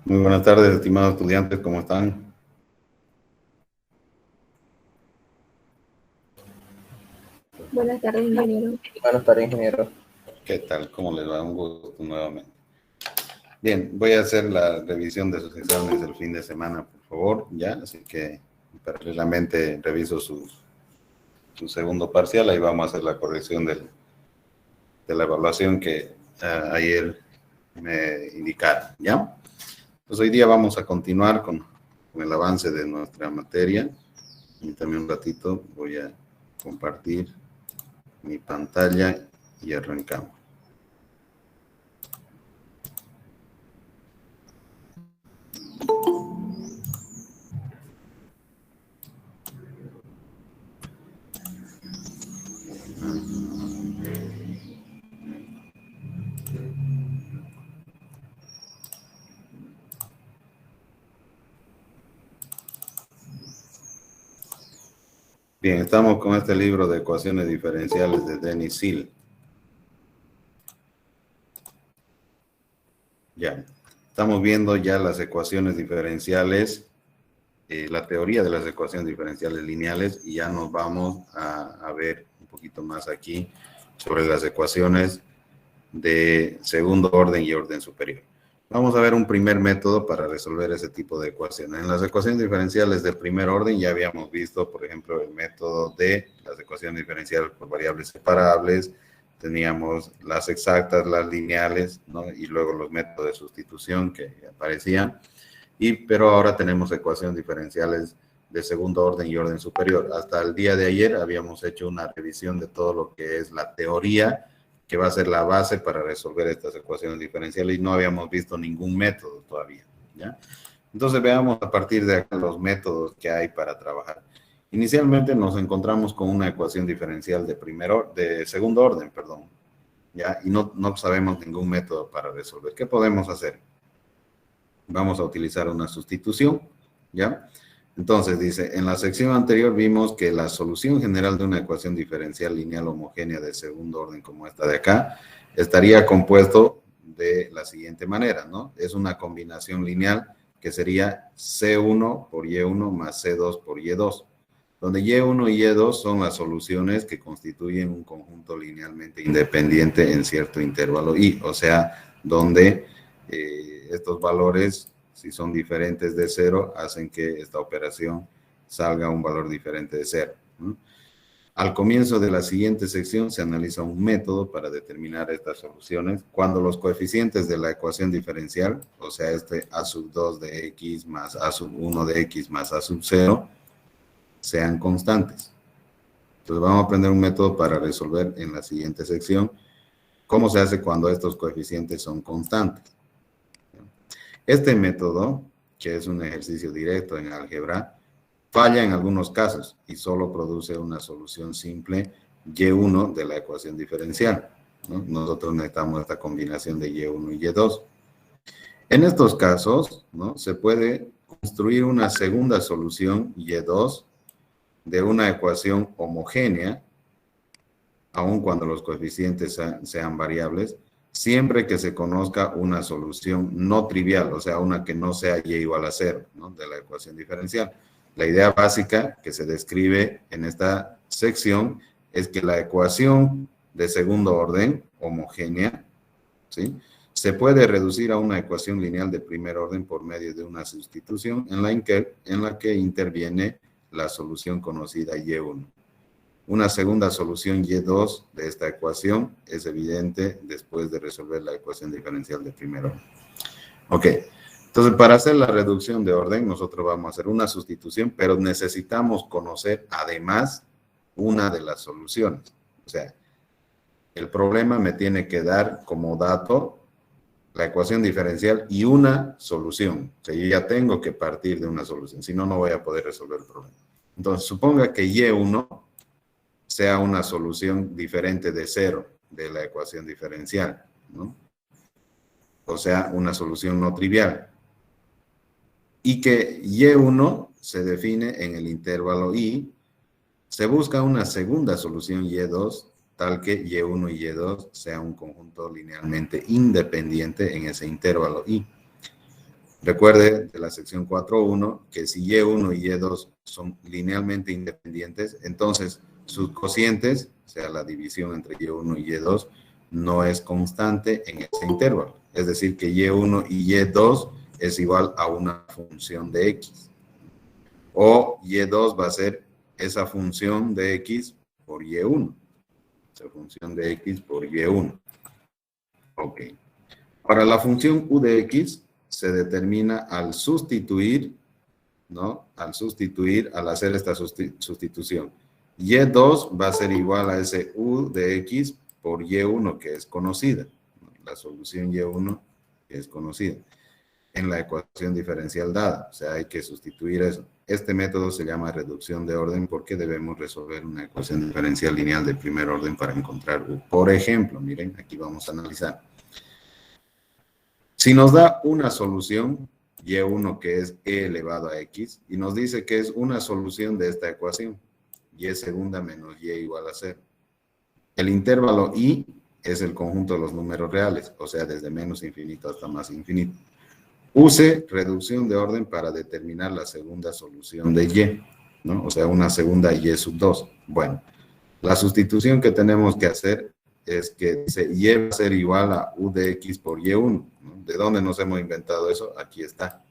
Muy buenas tardes, estimados estudiantes, ¿cómo están? Buenas tardes, ingeniero. Buenas tardes, ingeniero. ¿Qué tal? ¿Cómo les va? Un gusto nuevamente. Bien, voy a hacer la revisión de sus exámenes el fin de semana, por favor, ¿ya? Así que paralelamente reviso su segundo parcial, ahí vamos a hacer la corrección de la evaluación que ayer me indicaron, ¿ya? Pues hoy día vamos a continuar con el avance de nuestra materia. Y también un ratito voy a compartir mi pantalla y arrancamos. Bien, estamos con este libro de ecuaciones diferenciales de Denis Seal. Ya, estamos viendo ya las ecuaciones diferenciales, la teoría de las ecuaciones diferenciales lineales, y ya nos vamos a ver un poquito más aquí sobre las ecuaciones de segundo orden y orden superior. Vamos a ver un primer método para resolver ese tipo de ecuaciones. En las ecuaciones diferenciales del primer orden ya habíamos visto, por ejemplo, el método de las ecuaciones diferenciales por variables separables, teníamos las exactas, las lineales, ¿no? Y luego los métodos de sustitución que aparecían. Pero ahora tenemos ecuaciones diferenciales de segundo orden y orden superior. Hasta el día de ayer habíamos hecho una revisión de todo lo que es la teoría, que va a ser la base para resolver estas ecuaciones diferenciales, y no habíamos visto ningún método todavía, ¿ya? Entonces veamos a partir de acá los métodos que hay para trabajar. Inicialmente nos encontramos con una ecuación diferencial de segundo orden, perdón, ¿ya? Y no sabemos ningún método para resolver. ¿Qué podemos hacer? Vamos a utilizar una sustitución, ¿ya? Entonces dice, en la sección anterior vimos que la solución general de una ecuación diferencial lineal homogénea de segundo orden como esta de acá, estaría compuesto de la siguiente manera, ¿no? Es una combinación lineal que sería C1 por Y1 más C2 por Y2, donde Y1 y Y2 son las soluciones que constituyen un conjunto linealmente independiente en cierto intervalo I, o sea, donde estos valores, si son diferentes de 0, hacen que esta operación salga un valor diferente de 0, ¿no? Al comienzo de la siguiente sección se analiza un método para determinar estas soluciones cuando los coeficientes de la ecuación diferencial, o sea, este a sub 2 de x más a sub 1 de x más a sub 0, sean constantes. Entonces vamos a aprender un método para resolver en la siguiente sección cómo se hace cuando estos coeficientes son constantes. Este método, que es un ejercicio directo en álgebra, falla en algunos casos y solo produce una solución simple y1 de la ecuación diferencial, ¿no? Nosotros necesitamos esta combinación de y1 y y2. En estos casos, ¿no?, se puede construir una segunda solución y2 de una ecuación homogénea, aun cuando los coeficientes sean variables, siempre que se conozca una solución no trivial, o sea, una que no sea y igual a 0, ¿no?, de la ecuación diferencial. La idea básica que se describe en esta sección es que la ecuación de segundo orden, homogénea, ¿sí?, se puede reducir a una ecuación lineal de primer orden por medio de una sustitución en la que interviene la solución conocida Y1. Una segunda solución Y2 de esta ecuación es evidente después de resolver la ecuación diferencial de primer orden. Ok, entonces para hacer la reducción de orden nosotros vamos a hacer una sustitución, pero necesitamos conocer además una de las soluciones. O sea, el problema me tiene que dar como dato la ecuación diferencial y una solución. O sea, yo ya tengo que partir de una solución, si no, no voy a poder resolver el problema. Entonces, suponga que Y1 sea una solución diferente de 0 de la ecuación diferencial, ¿no? O sea, una solución no trivial. Y que Y1 se define en el intervalo I, se busca una segunda solución Y2, tal que Y1 y Y2 sea un conjunto linealmente independiente en ese intervalo I. Recuerde de la sección 4.1 que si Y1 y Y2 son linealmente independientes, entonces sus cocientes, o sea, la división entre Y1 y Y2, no es constante en ese intervalo. Es decir, que Y1 y Y2 es igual a una función de X. O Y2 va a ser esa función de X por Y1. Esa función de X por Y1. Ok. Ahora, la función U de X se determina al sustituir, ¿no? Al hacer esta sustitución. Y2 va a ser igual a ese U de X por Y1 que es conocida. La solución Y1 que es conocida en la ecuación diferencial dada. O sea, hay que sustituir eso. Este método se llama reducción de orden porque debemos resolver una ecuación diferencial lineal de primer orden para encontrar U. Por ejemplo, miren, aquí vamos a analizar. Si nos da una solución, Y1 que es E elevado a X, y nos dice que es una solución de esta ecuación, Y segunda menos Y igual a 0. El intervalo I es el conjunto de los números reales, o sea, desde menos infinito hasta más infinito. Use reducción de orden para determinar la segunda solución de Y, ¿no? O sea, una segunda Y sub 2. Bueno, la sustitución que tenemos que hacer es que Y va a ser igual a U de X por Y1. ¿No? ¿De dónde nos hemos inventado eso? Aquí está.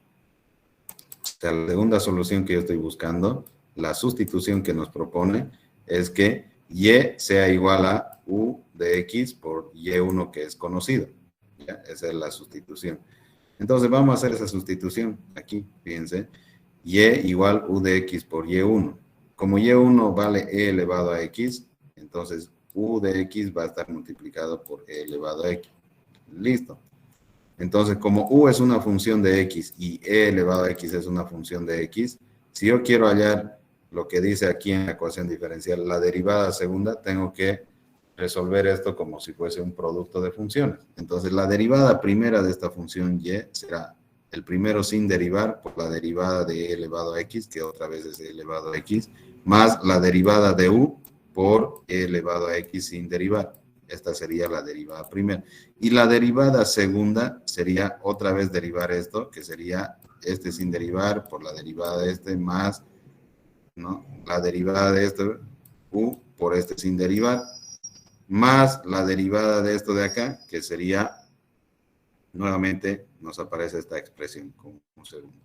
O sea, la segunda solución que yo estoy buscando, la sustitución que nos propone, es que Y sea igual a U de X por Y1 que es conocido. ¿Ya? Esa es la sustitución. Entonces vamos a hacer esa sustitución aquí, fíjense. Y igual U de X por Y1. Como Y1 vale E elevado a X, entonces U de X va a estar multiplicado por E elevado a X. Listo. Entonces, como U es una función de X y E elevado a X es una función de X, si yo quiero hallar lo que dice aquí en la ecuación diferencial, la derivada segunda, tengo que resolver esto como si fuese un producto de funciones. Entonces, la derivada primera de esta función Y será el primero sin derivar por la derivada de E elevado a X, que otra vez es E elevado a X, más la derivada de U por E elevado a X sin derivar. Esta sería la derivada primera. Y la derivada segunda sería otra vez derivar esto, que sería este sin derivar por la derivada de este más, ¿no? La derivada de esto, U, por este sin derivar, más la derivada de esto de acá, que sería, nuevamente nos aparece esta expresión como un segundo.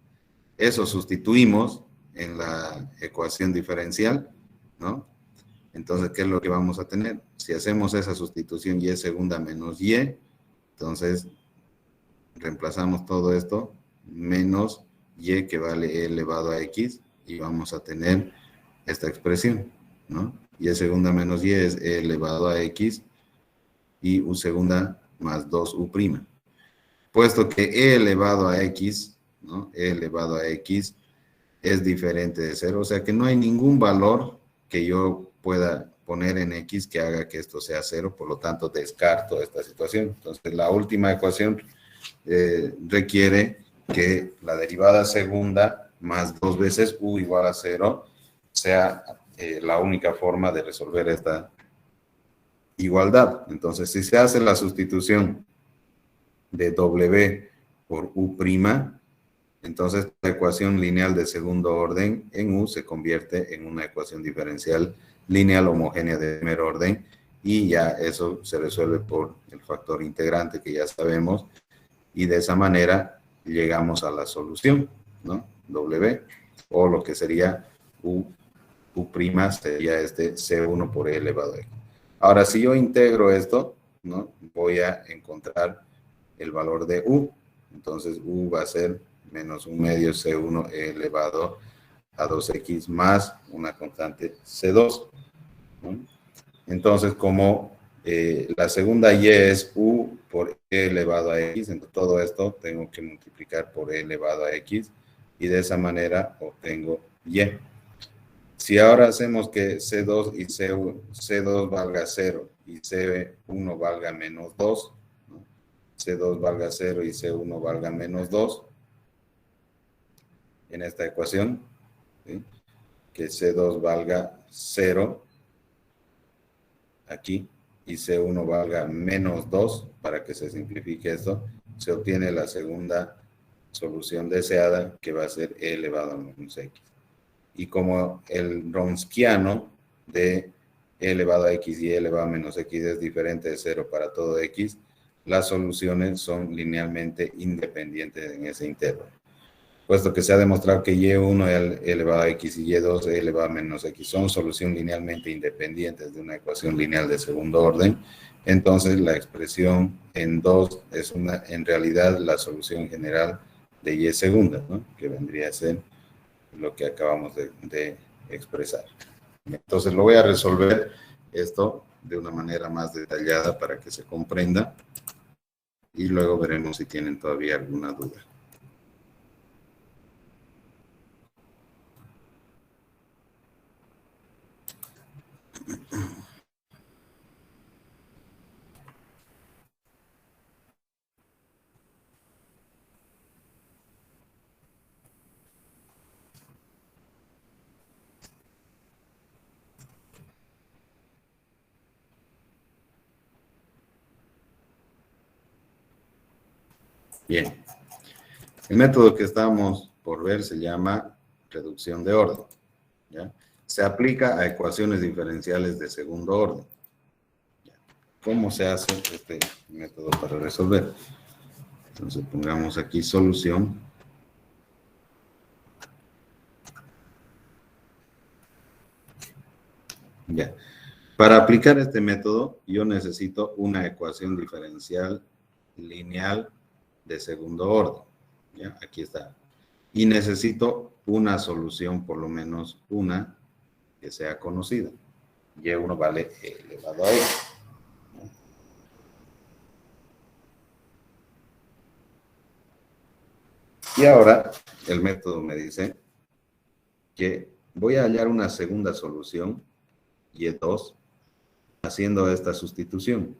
Eso sustituimos en la ecuación diferencial, ¿no? Entonces, ¿qué es lo que vamos a tener? Si hacemos esa sustitución Y segunda menos Y, entonces reemplazamos todo esto menos Y que vale E elevado a X y vamos a tener esta expresión, ¿no? Y segunda menos Y es E elevado a X y U segunda más 2U'. Puesto que E elevado a X, ¿no? E elevado a X es diferente de 0, o sea que no hay ningún valor que yo pueda poner en X que haga que esto sea 0, por lo tanto descarto esta situación. Entonces la última ecuación requiere que la derivada segunda más 2 veces U igual a 0 sea la única forma de resolver esta igualdad. Entonces, si se hace la sustitución de W por U', entonces la ecuación lineal de segundo orden en U se convierte en una ecuación diferencial lineal homogénea de primer orden y ya eso se resuelve por el factor integrante que ya sabemos y de esa manera llegamos a la solución, ¿no? W, o lo que sería U', sería este C1 por E elevado a X. Ahora, si yo integro esto, ¿no? Voy a encontrar el valor de U. Entonces, U va a ser menos 1 medio C1 E elevado a 2X más una constante C2, ¿no? Entonces, como la segunda Y es U por E elevado a X, entonces todo esto tengo que multiplicar por E elevado a X y de esa manera obtengo Y. Si ahora hacemos que C2 y C2 valga 0 y C1 valga menos 2, ¿no? C2 valga 0 y C1 valga menos 2, en esta ecuación, ¿sí? Que C2 valga 0 aquí y C1 valga menos 2, para que se simplifique esto, se obtiene la segunda solución deseada, que va a ser e elevado a menos x. Y como el Wronskiano de e elevado a x y e elevado a menos x es diferente de 0 para todo x, las soluciones son linealmente independientes en ese intervalo. Puesto que se ha demostrado que y1 e elevado a x y y2 e elevado a menos x son soluciones linealmente independientes de una ecuación lineal de segundo orden, entonces la expresión en 2 es en realidad la solución general de y segunda, ¿no? Que vendría a ser lo que acabamos de expresar. Entonces lo voy a resolver esto de una manera más detallada para que se comprenda y luego veremos si tienen todavía alguna duda. Bien, el método que estamos por ver se llama reducción de orden, ¿ya? Se aplica a ecuaciones diferenciales de segundo orden. ¿Cómo se hace este método para resolver? Entonces pongamos aquí solución. Ya. Para aplicar este método, yo necesito una ecuación diferencial lineal de segundo orden. ¿Ya? Aquí está. Y necesito una solución, por lo menos una, que sea conocida. Y1 vale e elevado a x. Y ahora el método me dice que voy a hallar una segunda solución, y2, haciendo esta sustitución.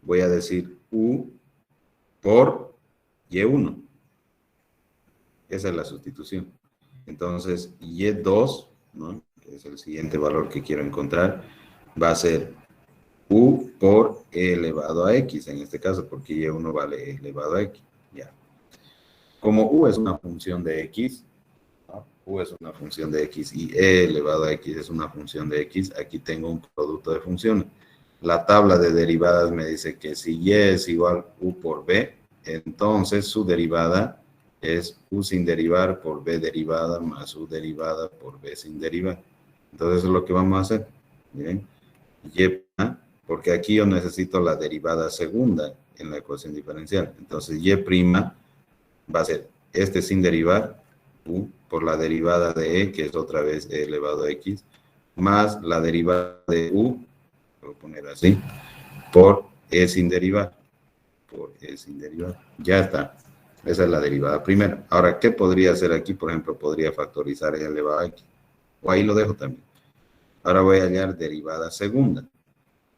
Voy a decir u por y1. Esa es la sustitución. Entonces, y2, ¿no? Que es el siguiente valor que quiero encontrar, va a ser u por e elevado a x, en este caso, porque y1 vale e elevado a x. Ya. Como u es una función de x, ¿no? U es una función de x y e elevado a x es una función de x, aquí tengo un producto de funciones. La tabla de derivadas me dice que si y es igual u por b, entonces su derivada es u sin derivar por b derivada más u derivada por b sin derivar. Entonces eso es lo que vamos a hacer. Miren, y, porque aquí yo necesito la derivada segunda en la ecuación diferencial. Entonces y' va a ser este sin derivar, u por la derivada de e, que es otra vez e elevado a x, más la derivada de u, voy a poner así, por e sin derivar, por e sin derivar. Ya está. Esa es la derivada primera. Ahora, ¿qué podría hacer aquí? Por ejemplo, podría factorizar e elevado a x. O ahí lo dejo también. Ahora voy a hallar derivada segunda.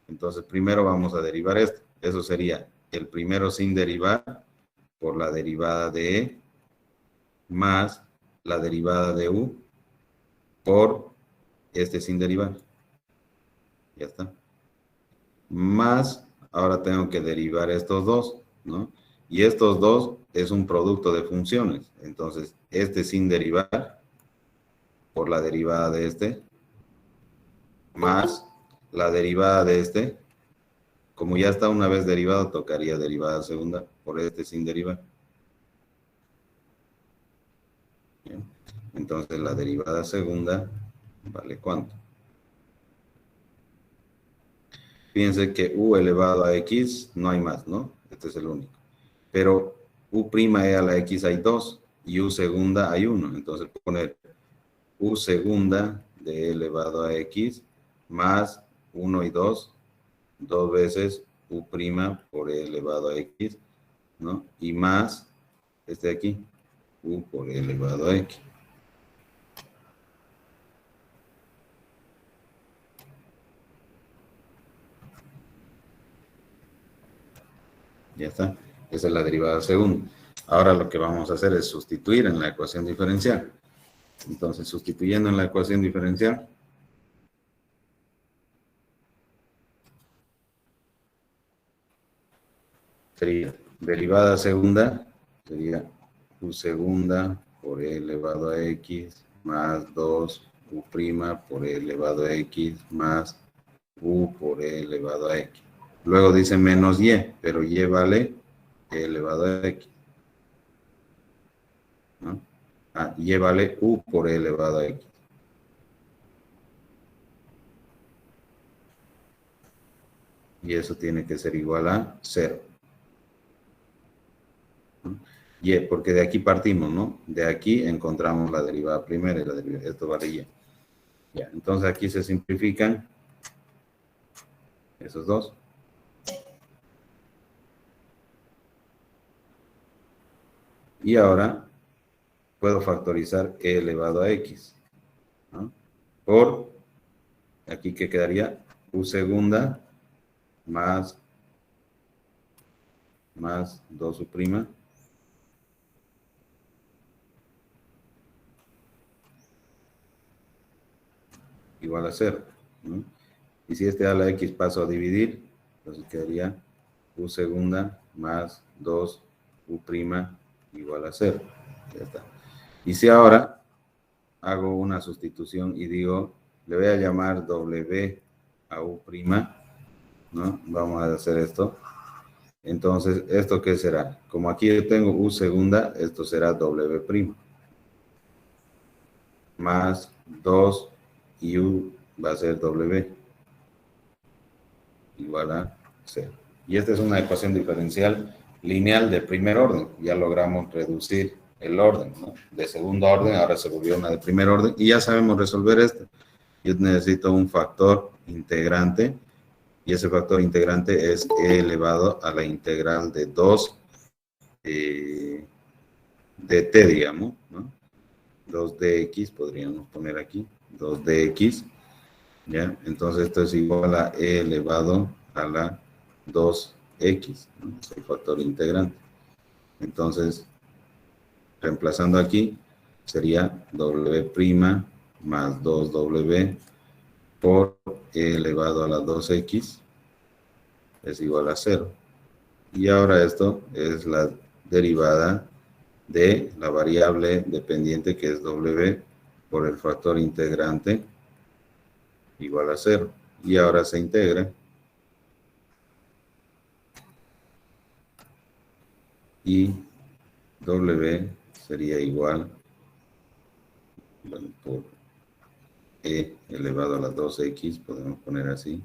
Entonces, primero vamos a derivar esto. Eso sería el primero sin derivar por la derivada de e más la derivada de u por este sin derivar. Ya está. Más, ahora tengo que derivar estos dos, ¿no? Y estos dos es un producto de funciones. Entonces, este sin derivar por la derivada de este, más la derivada de este, como ya está una vez derivado, tocaría derivada segunda por este sin derivar. ¿Bien? Entonces, la derivada segunda vale ¿cuánto? Fíjense que u elevado a x no hay más, ¿no? Este es el único. Pero u' e a la x hay 2 y u segunda hay 1. Entonces poner u segunda de e elevado a x más 1 y 2, dos veces u' por e elevado a x, ¿no? Y más este de aquí, u por e elevado a x. Ya está. Esa es la derivada segunda. Ahora lo que vamos a hacer es sustituir en la ecuación diferencial. Entonces, sustituyendo en la ecuación diferencial, sería derivada segunda, sería u segunda por e elevado a x más 2u' por e elevado a x más u por e elevado a x. Luego dice menos y, pero y vale e elevado a x, ¿no? Y vale u por e elevado a x. Y eso tiene que ser igual a 0. ¿No? Y, porque de aquí partimos, ¿no? De aquí encontramos la derivada primera y la derivada, esto vale y. Ya, entonces aquí se simplifican esos dos. Y ahora puedo factorizar e elevado a x, ¿no? Por, aquí que quedaría u segunda más 2u' igual a 0, ¿no? Y si este da la x paso a dividir, entonces quedaría u segunda más 2u' igual a 0. Ya está. Y si ahora hago una sustitución y digo, le voy a llamar w a u', ¿no? Vamos a hacer esto. Entonces, ¿esto qué será? Como aquí yo tengo u segunda, esto será w'. Más 2 y u va a ser w igual a 0. Y esta es una ecuación diferencial lineal de primer orden. Ya logramos reducir el orden, ¿no? De segundo orden, ahora se volvió una de primer orden. Y ya sabemos resolver esto. Yo necesito un factor integrante. Y ese factor integrante es e elevado a la integral de 2 de t, digamos, ¿no? 2 dx, podríamos poner aquí, 2 dx, ¿ya? Entonces esto es igual a e elevado a la 2x, ¿no? Es el factor integrante. Entonces, reemplazando aquí, sería w' más 2w por e elevado a la 2x es igual a 0. Y ahora esto es la derivada de la variable dependiente que es w por el factor integrante igual a 0. Y ahora se integra. Y w sería igual, bueno, por e elevado a la 2x, podemos poner así,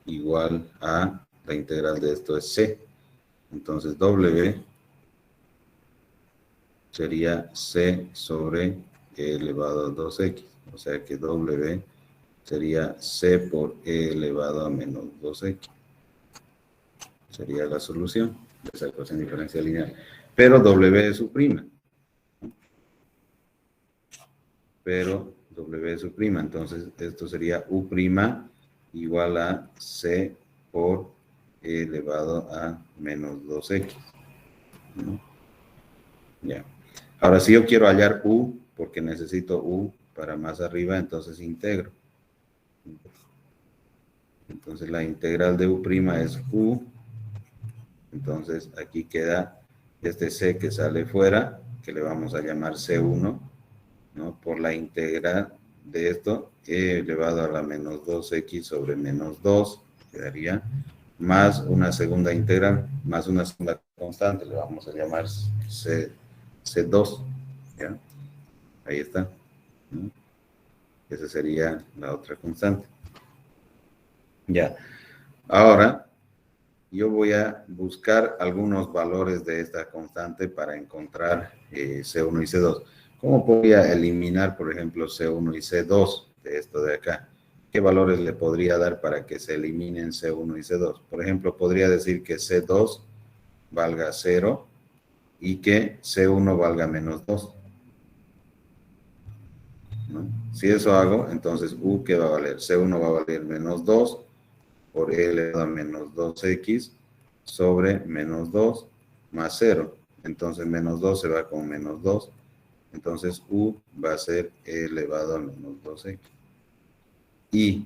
igual a la integral de esto es c. Entonces w sería c sobre e elevado a 2x. O sea que w sería c por e elevado a menos 2x. Sería la solución de esa ecuación diferencial lineal. Pero w es su prima. Pero w es su prima. Entonces esto sería u' igual a c por e elevado a menos 2x. ¿No? Ya. Ahora, si yo quiero hallar u, porque necesito u para más arriba, entonces integro. Entonces la integral de u' es u. Entonces aquí queda este c que sale fuera, que le vamos a llamar c1, ¿no? Por la integral de esto, e elevado a la menos 2x sobre menos 2, quedaría, más una segunda integral, más una segunda constante, le vamos a llamar C2, ¿ya? Ahí está, ¿no? Esa sería la otra constante. Ya, ahora yo voy a buscar algunos valores de esta constante para encontrar C1 y C2. ¿Cómo podría eliminar, por ejemplo, C1 y C2 de esto de acá? ¿Qué valores le podría dar para que se eliminen C1 y C2? Por ejemplo, podría decir que C2 valga 0 y que C1 valga menos 2. ¿No? Si eso hago, entonces U, ¿qué va a valer? C1 va a valer menos 2 por E elevado a menos 2X sobre menos 2 más 0. Entonces menos 2 se va con menos 2. Entonces U va a ser E elevado a menos 2X. Y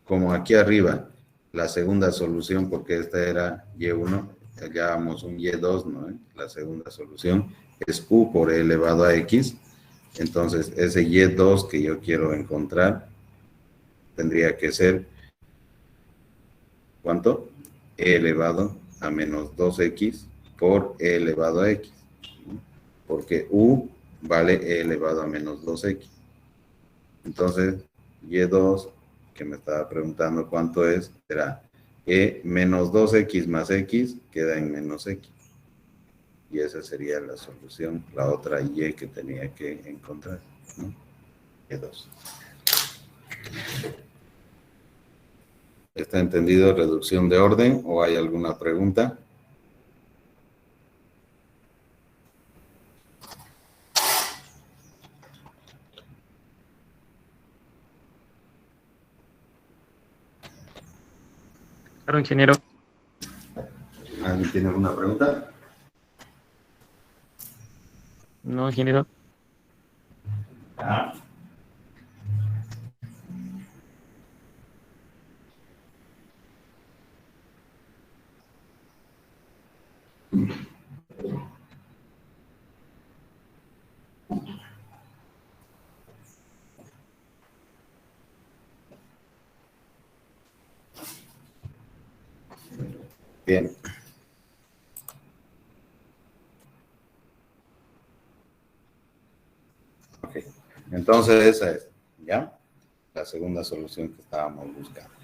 como aquí arriba, la segunda solución, porque esta era Y1, hagamos un y2, ¿no? La segunda solución es u por e elevado a x. Entonces, ese y2 que yo quiero encontrar tendría que ser, ¿cuánto? E elevado a menos 2x por e elevado a x, ¿no? Porque u vale e elevado a menos 2x. Entonces, y2, que me estaba preguntando cuánto es, será e menos 2x más x queda en menos x. Y esa sería la solución, la otra y que tenía que encontrar, ¿no? Y2. ¿Está entendido reducción de orden o hay alguna pregunta? Claro, ingeniero. ¿Alguien tiene alguna pregunta? No, ingeniero. Ah. Bien. Ok. Entonces esa es, ¿ya? La segunda solución que estábamos buscando.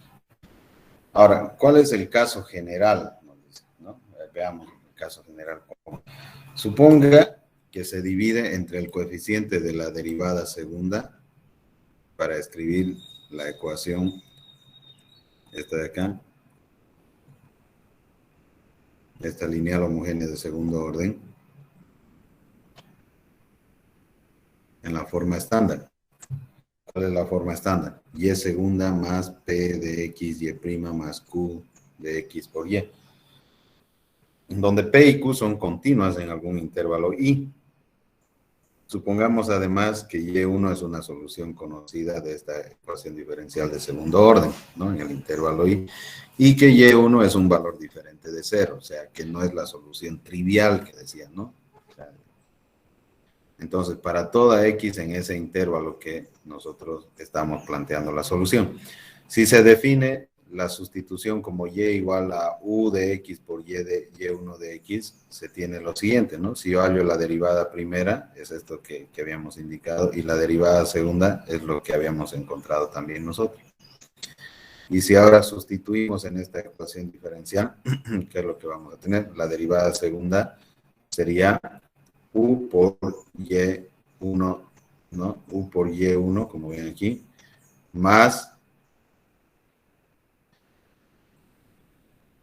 Ahora, ¿cuál es el caso general? Nos dice, ¿no? Veamos el caso general. Suponga que se divide entre el coeficiente de la derivada segunda para escribir la ecuación, esta de acá, esta lineal homogénea de segundo orden, en la forma estándar. ¿Cuál es la forma estándar? Y segunda más P de X, Y prima más Q de X por Y. Donde P y Q son continuas en algún intervalo Y. Supongamos además que Y1 es una solución conocida de esta ecuación diferencial de segundo orden, ¿no? En el intervalo Y que Y1 es un valor diferente de 0, o sea, que no es la solución trivial que decía, ¿no? O sea, entonces, para toda X en ese intervalo que nosotros estamos planteando la solución. Si se define la sustitución como y igual a u de x por y de y1 de x, se tiene lo siguiente, ¿no? Si yo hallo la derivada primera, es esto que habíamos indicado, y la derivada segunda es lo que habíamos encontrado también nosotros. Y si ahora sustituimos en esta ecuación diferencial, ¿qué es lo que vamos a tener? La derivada segunda sería u por y1, ¿no? U por y1, como ven aquí, más,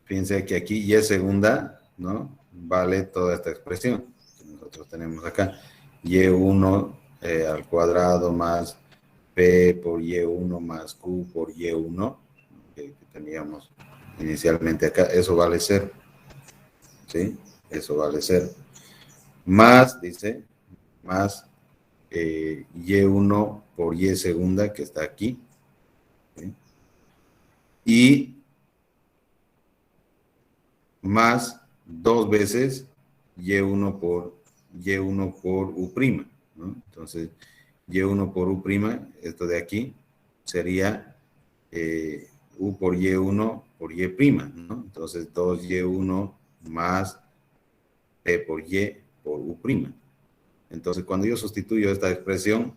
fíjense que aquí y segunda, ¿no? Vale toda esta expresión que nosotros tenemos acá. Y1 al cuadrado más P por Y1 más Q por Y1, que teníamos inicialmente acá, eso vale 0. ¿Sí? Eso vale 0. Más, dice, más Y1 por Y segunda, que está aquí. ¿Sí? Y más 2 veces Y1 por U', ¿no? Entonces, Y1 por U', esto de aquí, sería U por Y1 por Y', ¿no? Entonces, 2Y1 más P por Y por U'. Entonces, cuando yo sustituyo esta expresión,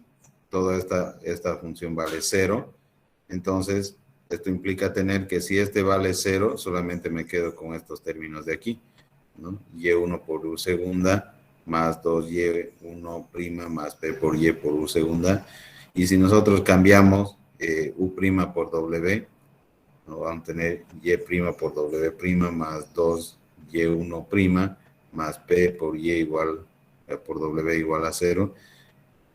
toda esta función vale 0. Entonces, esto implica tener que si este vale 0, solamente me quedo con estos términos de aquí, ¿no? Y1 por U segunda más 2Y1' más P por Y por U segunda. Y si nosotros cambiamos U' por W, ¿no? Vamos a tener Y' por W' más 2Y1' más P por Y igual por W igual a 0,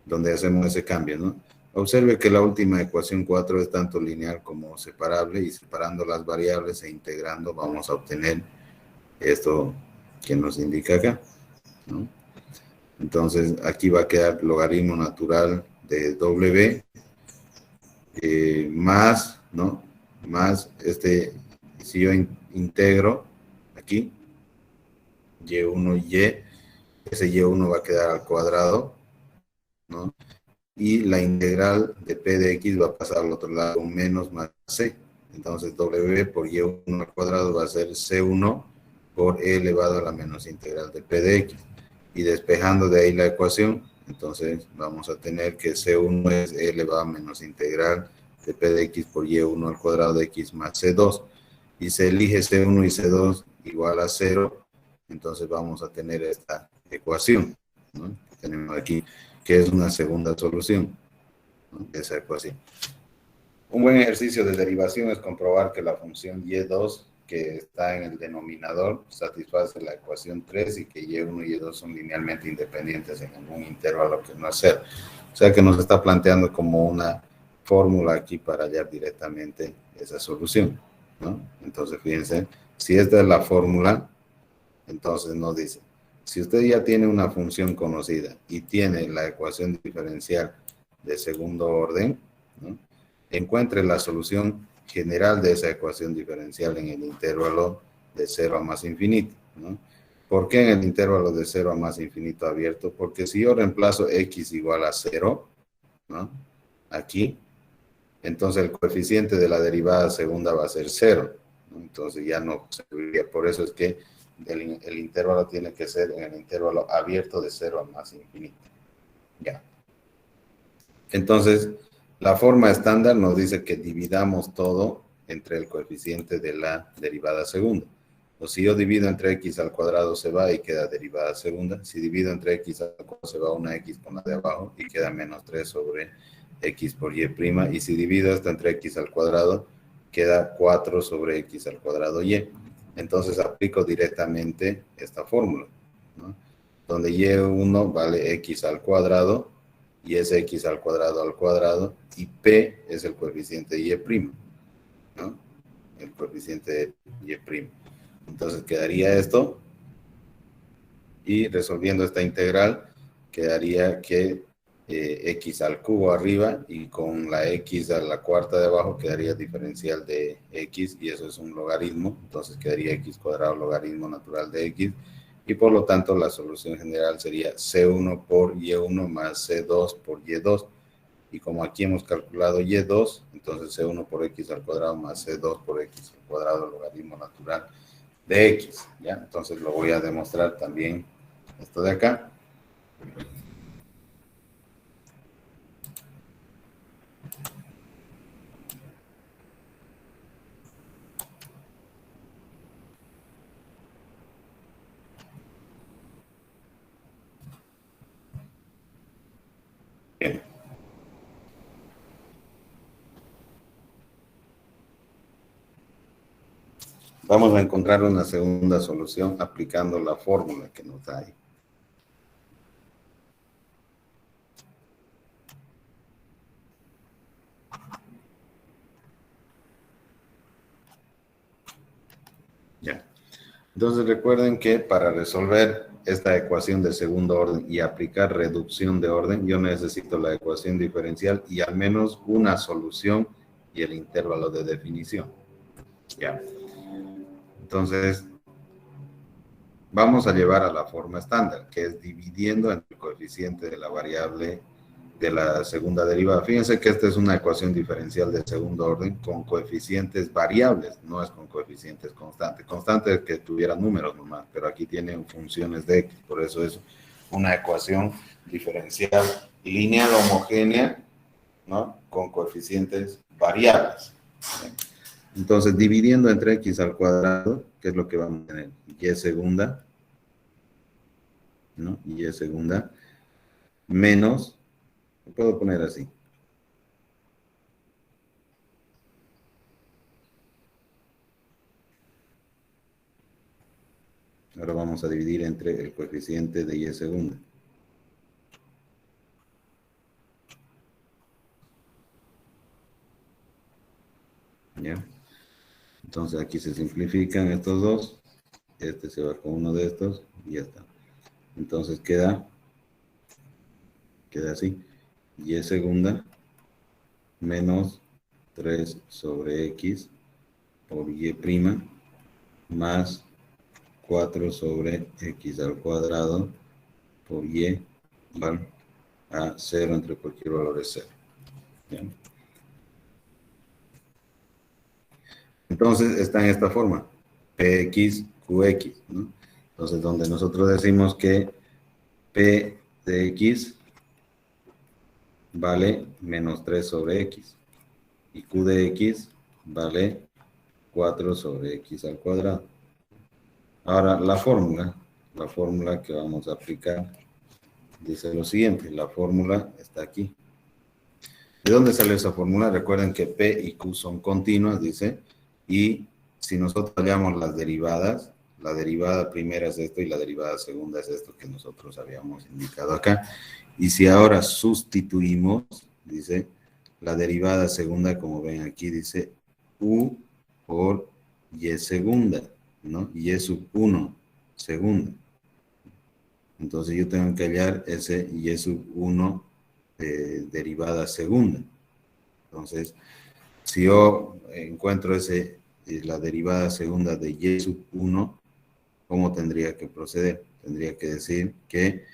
donde hacemos ese cambio, ¿no? Observe que la última ecuación 4 es tanto lineal como separable, y separando las variables e integrando vamos a obtener esto que nos indica acá, ¿no? Entonces aquí va a quedar logaritmo natural de W más, ¿no? Más si yo integro aquí, y1y, ese y1 va a quedar al cuadrado, ¿no? Y la integral de p de x va a pasar al otro lado con menos más c. Entonces w por y1 al cuadrado va a ser c1 por e elevado a la menos integral de p de x. Y despejando de ahí la ecuación, entonces vamos a tener que c1 es e elevado a menos integral de p de x por y1 al cuadrado de x más c2. Y se elige c1 y c2 igual a 0, entonces vamos a tener esta ecuación, ¿no? Que tenemos aquí, que es una segunda solución, ¿no?, de esa ecuación. Un buen ejercicio de derivación es comprobar que la función y2 que está en el denominador satisface la ecuación 3 y que y1 y y2 son linealmente independientes en algún intervalo que no es 0. O sea que nos está planteando como una fórmula aquí para hallar directamente esa solución, ¿no? Entonces, fíjense, si esta es la fórmula, entonces nos dice, si usted ya tiene una función conocida y tiene la ecuación diferencial de segundo orden, ¿no?, encuentre la solución general de esa ecuación diferencial en el intervalo de 0 a más infinito, ¿no? ¿Por qué en el intervalo de 0 a más infinito abierto? Porque si yo reemplazo x igual a 0, ¿no?, aquí, entonces el coeficiente de la derivada segunda va a ser 0, ¿no? Entonces ya no serviría. Por eso es que el intervalo tiene que ser en el intervalo abierto de 0 a más infinito. Ya. Entonces, la forma estándar nos dice que dividamos todo entre el coeficiente de la derivada segunda. O si yo divido entre x al cuadrado se va y queda derivada segunda. Si divido entre x al cuadrado se va una x con la de abajo y queda menos 3 sobre x por y'. Y si divido esto entre x al cuadrado, queda 4 sobre x al cuadrado y. Entonces aplico directamente esta fórmula, ¿no?, donde y1 vale x al cuadrado, y es x al cuadrado, y p es el coeficiente de y', ¿no?, el coeficiente de y'. Entonces quedaría esto, y resolviendo esta integral, quedaría que x al cubo arriba, y con la x a la cuarta de abajo, quedaría diferencial de x, y eso es un logaritmo, entonces quedaría x cuadrado logaritmo natural de x, y por lo tanto la solución general sería c1 por y1 más c2 por y2, y como aquí hemos calculado y2, entonces c1 por x al cuadrado más c2 por x al cuadrado logaritmo natural de x, ¿ya? Entonces lo voy a demostrar también esto de acá. Bien. Vamos a encontrar una segunda solución aplicando la fórmula que nos da ahí. Ya. Entonces recuerden que para resolver esta ecuación de segundo orden y aplicar reducción de orden, yo necesito la ecuación diferencial y al menos una solución y el intervalo de definición. Ya. Entonces, vamos a llevar a la forma estándar, que es dividiendo entre el coeficiente de la variable de la segunda derivada. Fíjense que esta es una ecuación diferencial de segundo orden con coeficientes variables, no es con coeficientes constantes. Constante es que tuviera números nomás, pero aquí tienen funciones de x, por eso es una ecuación diferencial lineal homogénea, ¿no?, con coeficientes variables. Entonces, dividiendo entre x al cuadrado, ¿qué es lo que vamos a tener? Y segunda, ¿no?, y segunda, menos, lo puedo poner así. Ahora vamos a dividir entre el coeficiente de y segunda. ¿Ya? Entonces aquí se simplifican estos dos. Este se va con uno de estos y ya está. Entonces queda así. Y segunda menos 3 sobre x por y' más 4 sobre x al cuadrado por y igual a 0 entre cualquier valor de 0. ¿Bien? Entonces está en esta forma, px, qx, ¿no? Entonces donde nosotros decimos que p de x vale menos 3 sobre x y q de x vale 4 sobre x al cuadrado. Ahora la fórmula que vamos a aplicar dice lo siguiente, la fórmula está aquí. ¿De dónde sale esa fórmula? Recuerden que P y Q son continuas, dice, y si nosotros hallamos las derivadas, la derivada primera es esto y la derivada segunda es esto que nosotros habíamos indicado acá. Y si ahora sustituimos, dice, la derivada segunda, como ven aquí, dice U por Y segunda, ¿no? Y sub 1 segunda. Entonces yo tengo que hallar ese Y sub 1 derivada segunda. Entonces, si yo encuentro la derivada segunda de Y sub 1, ¿cómo tendría que proceder? Tendría que decir que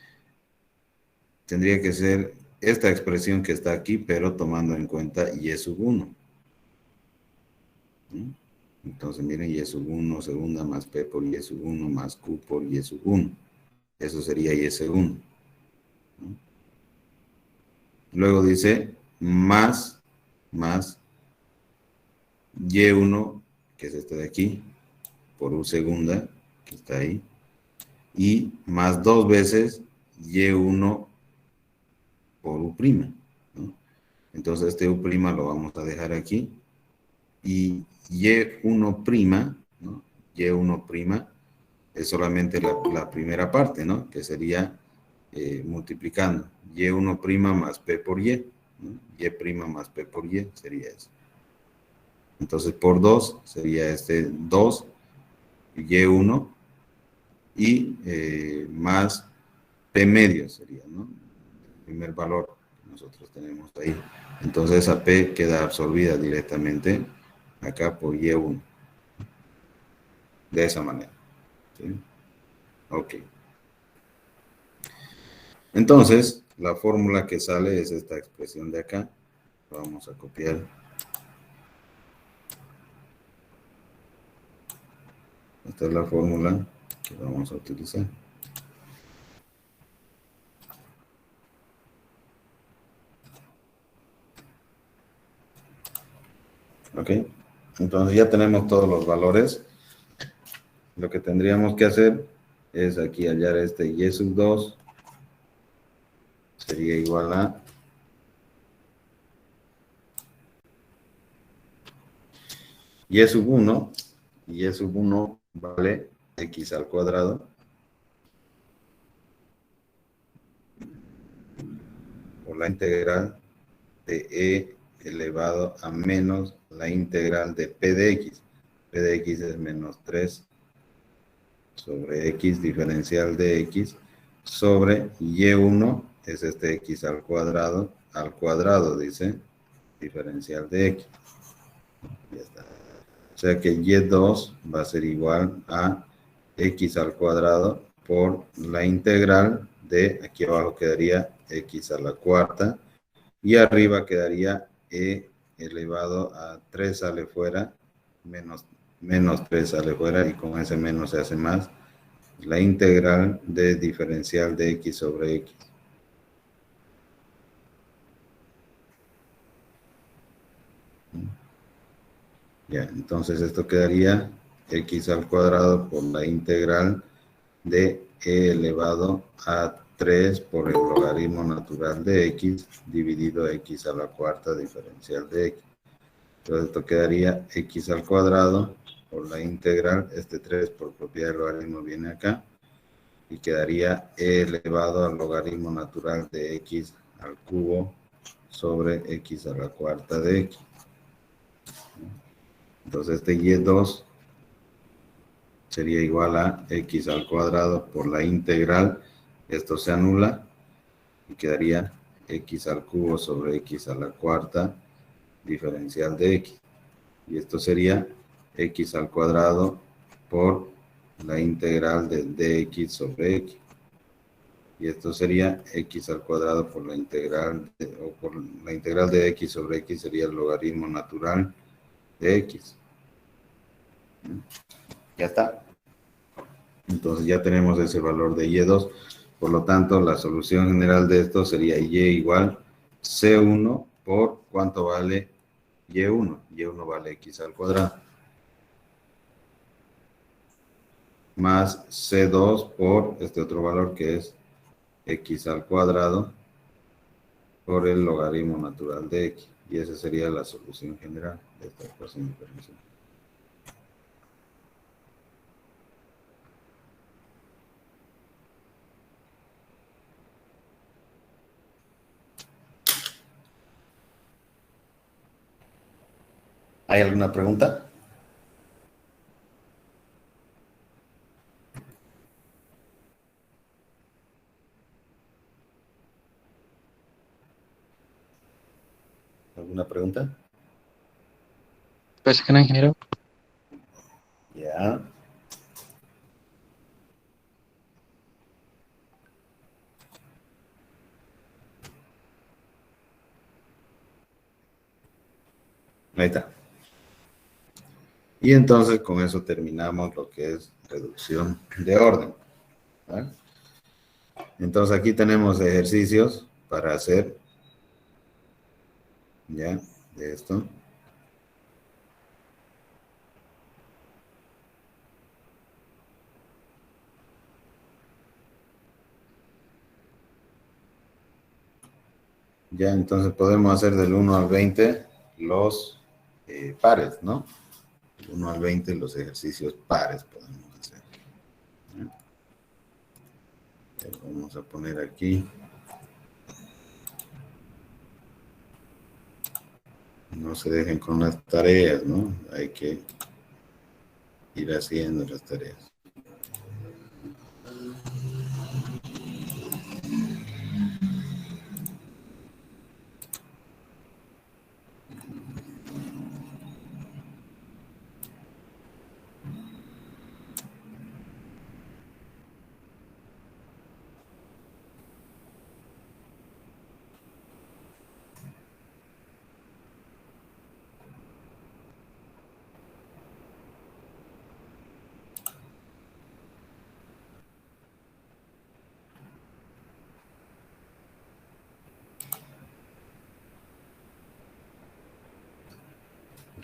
tendría que ser esta expresión que está aquí, pero tomando en cuenta Y sub 1. ¿Mm? Entonces, miren, Y sub 1 segunda más P por Y sub 1 más Q por Y sub 1. Eso sería Y segundo. ¿Mm? Luego dice más Y1, que es este de aquí, por U segunda, que está ahí, y más 2 veces Y1 por U', ¿no? Entonces este U' lo vamos a dejar aquí, y Y1', ¿no? Y1' es solamente la primera parte, ¿no? Que sería multiplicando Y1' más P por Y, ¿no? Y' más P por Y sería eso. Entonces por 2 sería este 2 Y1 y más P medio sería, ¿no? El primer valor que nosotros tenemos ahí. Entonces esa P queda absorbida directamente acá por Y1. De esa manera. ¿Sí? Ok. Entonces, la fórmula que sale es esta expresión de acá. Vamos a copiar. Esta es la fórmula que vamos a utilizar. Ok. Entonces ya tenemos todos los valores. Lo que tendríamos que hacer es aquí hallar este Y sub 2 sería igual a Y sub 1, y Y sub 1 vale X al cuadrado por la integral de E elevado a menos la integral de P de X. P de X es menos 3 sobre X diferencial de X sobre Y1 es este X al cuadrado dice, diferencial de X. Ya está. O sea que Y2 va a ser igual a X al cuadrado por la integral de, aquí abajo quedaría X a la cuarta, y arriba quedaría E elevado a 3 sale fuera, menos 3 sale fuera, y con ese menos se hace más, la integral de diferencial de X sobre X. Ya, entonces esto quedaría X al cuadrado por la integral de E elevado a 3 por el logaritmo natural de X dividido X a la cuarta diferencial de X. Entonces esto quedaría X al cuadrado por la integral, este 3 por propiedad del logaritmo viene acá, y quedaría E elevado al logaritmo natural de X al cubo sobre X a la cuarta de X. Entonces este Y2 sería igual a X al cuadrado por la integral, esto se anula, y quedaría X al cubo sobre X a la cuarta diferencial de X. Y esto sería X al cuadrado por la integral de dx sobre x. Y esto sería x al cuadrado por la integral de x sobre x sería el logaritmo natural de x. Ya está. Entonces ya tenemos ese valor de y2. Por lo tanto, la solución general de esto sería y igual c1 por ¿cuánto vale y1? Y1 vale x al cuadrado. Más c2 por este otro valor que es x al cuadrado por el logaritmo natural de x. Y esa sería la solución general de esta ecuación diferencial. ¿Hay alguna pregunta? ¿Alguna pregunta? Pues que no, ingeniero. Ya. Ahí está. Y entonces con eso terminamos lo que es reducción de orden. ¿Vale? Entonces aquí tenemos ejercicios para hacer. Ya, de esto. Ya, entonces podemos hacer del 1 al 20 los pares, ¿no? Del 1 al 20 los ejercicios pares podemos hacer. ¿Ya? Vamos a poner aquí. No se dejen con las tareas, ¿no? Hay que ir haciendo las tareas.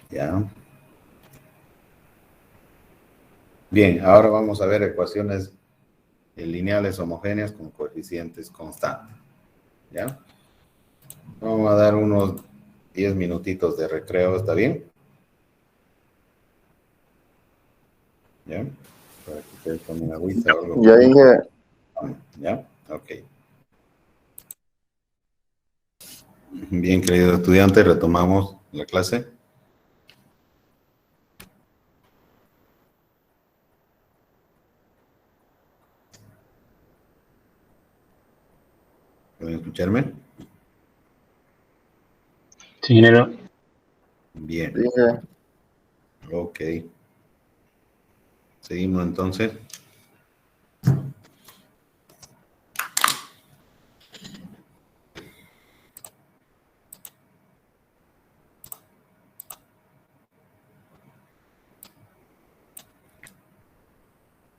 ¿Ya? Bien, ahora vamos a ver ecuaciones lineales homogéneas con coeficientes constantes. ¿Ya? Vamos a dar unos 10 minutitos de recreo, ¿está bien? ¿Ya? Para que ustedes tomen agüita o algo. Ya dije, ¿Ya? Ok. Bien, queridos estudiantes, retomamos la clase. ¿Pueden escucharme? Sí, ingeniero. Bien, dije, ok. Seguimos entonces.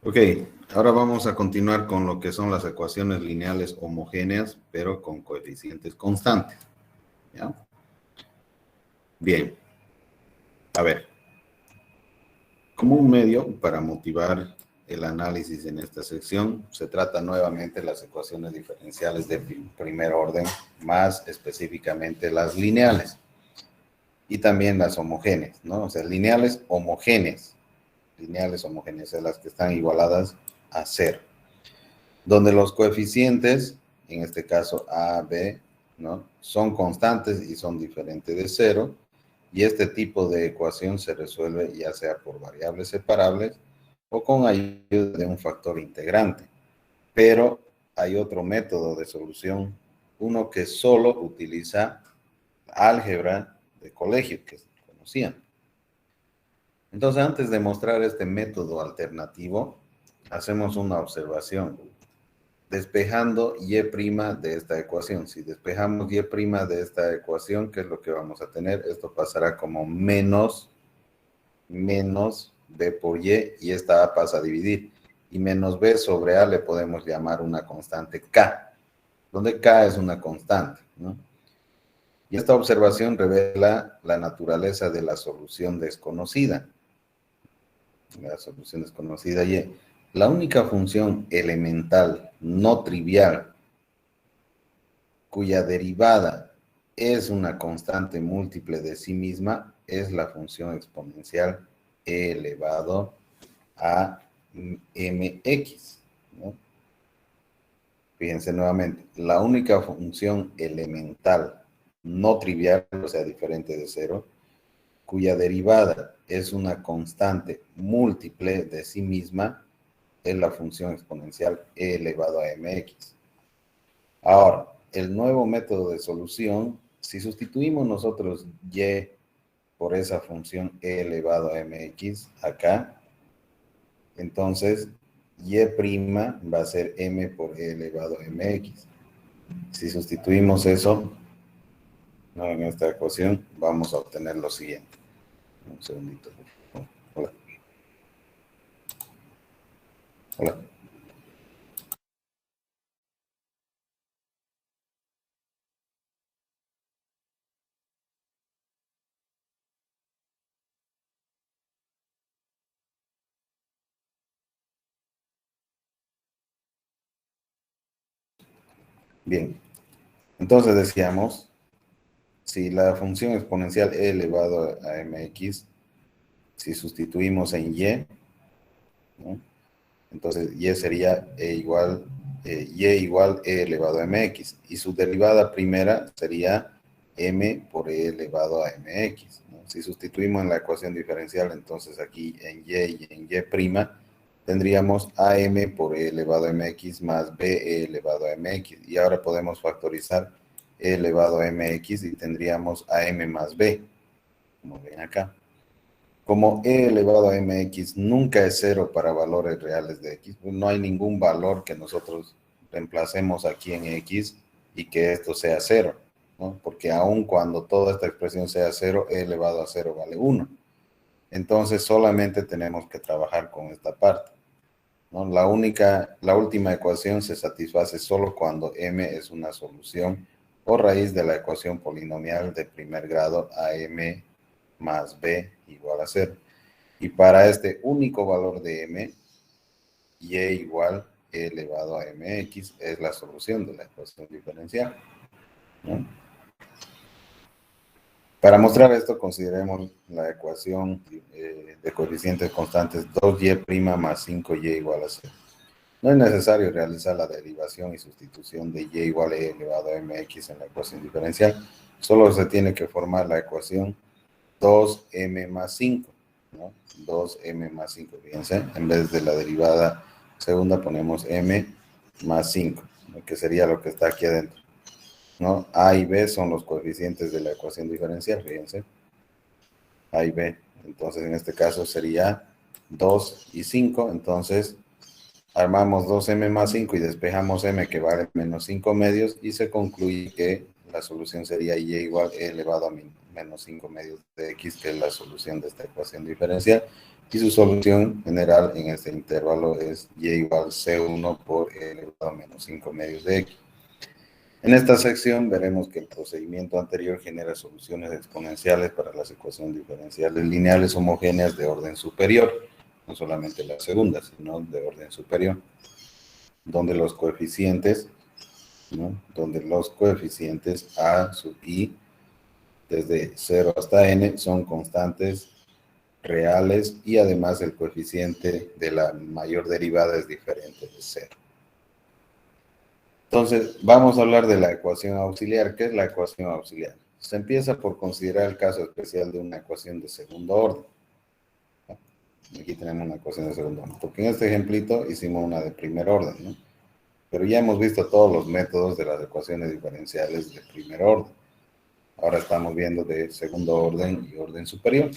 Ok, ahora vamos a continuar con lo que son las ecuaciones lineales homogéneas, pero con coeficientes constantes. ¿Ya? Bien, a ver. Como un medio para motivar el análisis en esta sección, se trata nuevamente las ecuaciones diferenciales de primer orden, más específicamente las lineales y también las homogéneas, ¿no? O sea, lineales homogéneas, es las que están igualadas a cero, donde los coeficientes, en este caso A, B, ¿no? Son constantes y son diferentes de cero, y este tipo de ecuación se resuelve ya sea por variables separables o con ayuda de un factor integrante. Pero hay otro método de solución, uno que solo utiliza álgebra de colegio, que conocían. Entonces, antes de mostrar este método alternativo, hacemos una observación. Despejando y' de esta ecuación. Si despejamos y' de esta ecuación, ¿qué es lo que vamos a tener? Esto pasará como menos b por y esta a pasa a dividir. Y menos b sobre a le podemos llamar una constante k, donde k es una constante, ¿no? Y esta observación revela la naturaleza de la solución desconocida. La solución desconocida y la única función elemental no trivial cuya derivada es una constante múltiple de sí misma es la función exponencial e elevado a mx, ¿no? Fíjense nuevamente, la única función elemental no trivial, o sea, diferente de cero, cuya derivada es una constante múltiple de sí misma, es la función exponencial e elevado a mx. Ahora, el nuevo método de solución, si sustituimos nosotros y por esa función e elevado a mx acá, entonces y' va a ser m por e elevado a mx. Si sustituimos eso, ¿no?, en esta ecuación, vamos a obtener lo siguiente. Un segundito, por favor. Hola. Hola. Bien, entonces decíamos, si la función exponencial e elevado a mx, si sustituimos en y, ¿no?, entonces y sería y igual e elevado a mx, y su derivada primera sería m por e elevado a mx, ¿no? Si sustituimos en la ecuación diferencial, entonces aquí en y en y' tendríamos am por e elevado a mx más b e elevado a mx, y ahora podemos factorizar e elevado a mx y tendríamos am más b, como ven acá. Como e elevado a mx nunca es cero para valores reales de x, pues no hay ningún valor que nosotros reemplacemos aquí en x y que esto sea cero, ¿no? Porque aun cuando toda esta expresión sea cero, e elevado a cero vale 1. Entonces solamente tenemos que trabajar con esta parte, ¿no? La última ecuación se satisface solo cuando m es una solución o raíz de la ecuación polinomial de primer grado am más b igual a 0. Y para este único valor de m, y igual e elevado a mx es la solución de la ecuación diferencial, ¿no? Para mostrar esto, consideremos la ecuación de coeficientes constantes 2y' más 5y igual a 0. No es necesario realizar la derivación y sustitución de y igual a e elevado a mx en la ecuación diferencial. Solo se tiene que formar la ecuación 2m más 5, ¿no? 2m más 5, fíjense, en vez de la derivada segunda ponemos m más 5, ¿no?, que sería lo que está aquí adentro, ¿no? A y b son los coeficientes de la ecuación diferencial, fíjense, a y b. Entonces, en este caso sería 2 y 5, entonces armamos 2m más 5 y despejamos m, que vale menos 5 medios, y se concluye que la solución sería y igual e elevado a menos 5 medios de x, que es la solución de esta ecuación diferencial, y su solución general en este intervalo es y igual c1 por e elevado a menos 5 medios de x. En esta sección veremos que el procedimiento anterior genera soluciones exponenciales para las ecuaciones diferenciales lineales homogéneas de orden superior, no solamente la segunda, sino de orden superior, donde los coeficientes, ¿no?, a sub i desde 0 hasta n son constantes reales, y además el coeficiente de la mayor derivada es diferente de 0. Entonces, vamos a hablar de la ecuación auxiliar. ¿Qué es la ecuación auxiliar? Se empieza por considerar el caso especial de una ecuación de segundo orden. Aquí tenemos una ecuación de segundo orden, porque en este ejemplito hicimos una de primer orden, ¿no? Pero ya hemos visto todos los métodos de las ecuaciones diferenciales de primer orden. Ahora estamos viendo de segundo orden y orden superior.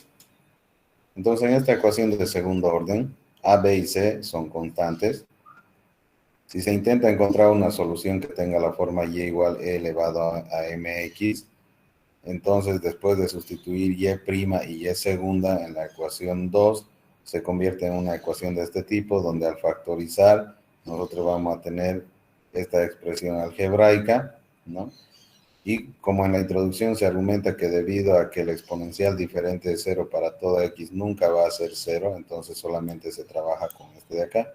Entonces, en esta ecuación de segundo orden, A, B y C son constantes. Si se intenta encontrar una solución que tenga la forma y igual e elevado a mx, entonces después de sustituir y y segunda en la ecuación 2, se convierte en una ecuación de este tipo, donde al factorizar nosotros vamos a tener esta expresión algebraica, ¿no? Y como en la introducción se argumenta que debido a que el exponencial diferente de 0 para toda x nunca va a ser 0, entonces solamente se trabaja con este de acá,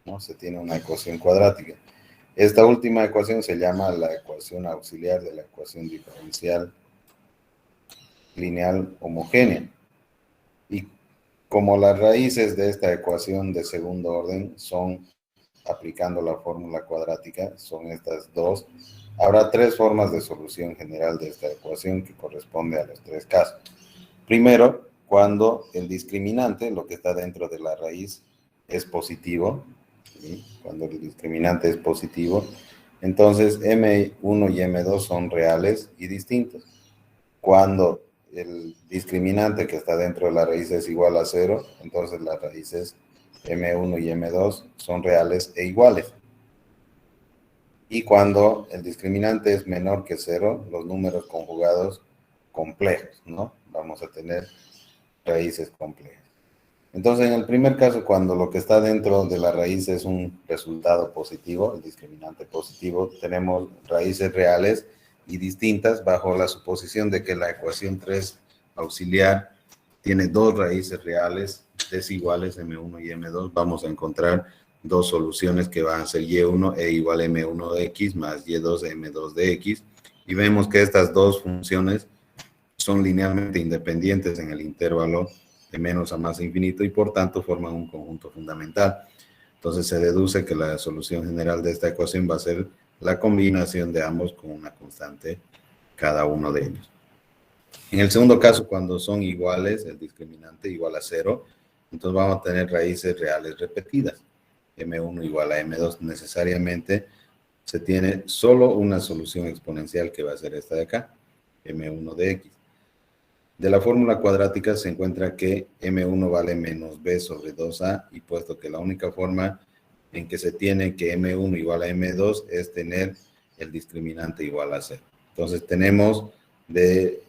¿no? Se tiene una ecuación cuadrática. Esta última ecuación se llama la ecuación auxiliar de la ecuación diferencial lineal homogénea. Y como las raíces de esta ecuación de segundo orden son, aplicando la fórmula cuadrática, son estas dos, habrá tres formas de solución general de esta ecuación que corresponde a los tres casos. Primero, cuando el discriminante, lo que está dentro de la raíz, es positivo, ¿sí? Cuando el discriminante es positivo, entonces M1 y M2 son reales y distintos. Cuando el discriminante que está dentro de la raíz es igual a 0, entonces las raíces M1 y M2 son reales e iguales. Y cuando el discriminante es menor que 0, los números conjugados complejos, ¿no? Vamos a tener raíces complejas. Entonces, en el primer caso, cuando lo que está dentro de la raíz es un resultado positivo, el discriminante positivo, tenemos raíces reales y distintas bajo la suposición de que la ecuación 3 auxiliar tiene dos raíces reales desiguales, M1 y M2. Vamos a encontrar dos soluciones que van a ser Y1 e igual a M1 de X más Y2 M2 de X. Y vemos que estas dos funciones son linealmente independientes en el intervalo de menos a más infinito y por tanto forman un conjunto fundamental. Entonces se deduce que la solución general de esta ecuación va a ser la combinación de ambos con una constante cada uno de ellos. En el segundo caso, cuando son iguales, el discriminante igual a 0, entonces vamos a tener raíces reales repetidas. M1 igual a M2 necesariamente se tiene solo una solución exponencial que va a ser esta de acá, M1 de X. De la fórmula cuadrática se encuentra que M1 vale menos B sobre 2A, y puesto que la única forma en que se tiene que M1 igual a M2 es tener el discriminante igual a 0. Entonces tenemos de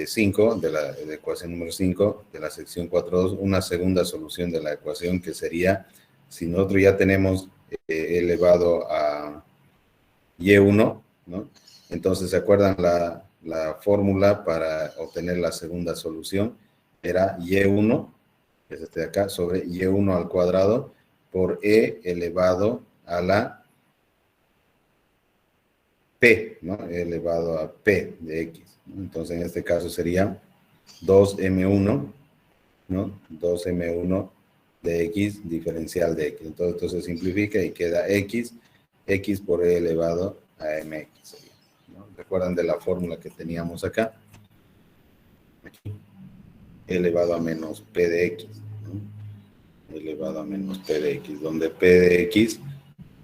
5, de la ecuación número 5, de la sección 4.2, una segunda solución de la ecuación que sería, si nosotros ya tenemos elevado a Y1, ¿no? Entonces, ¿se acuerdan la fórmula para obtener la segunda solución? Era Y1, que es este de acá, sobre Y1 al cuadrado por E elevado a la P, ¿no? E elevado a P de X, ¿no? Entonces, en este caso sería 2M1, ¿no? 2M1 de X diferencial de X. Entonces, se simplifica y queda X por E elevado a MX. ¿No? ¿Recuerdan de la fórmula que teníamos acá? Aquí. E elevado a menos P de X, ¿no? Elevado a menos P de X, donde P de X,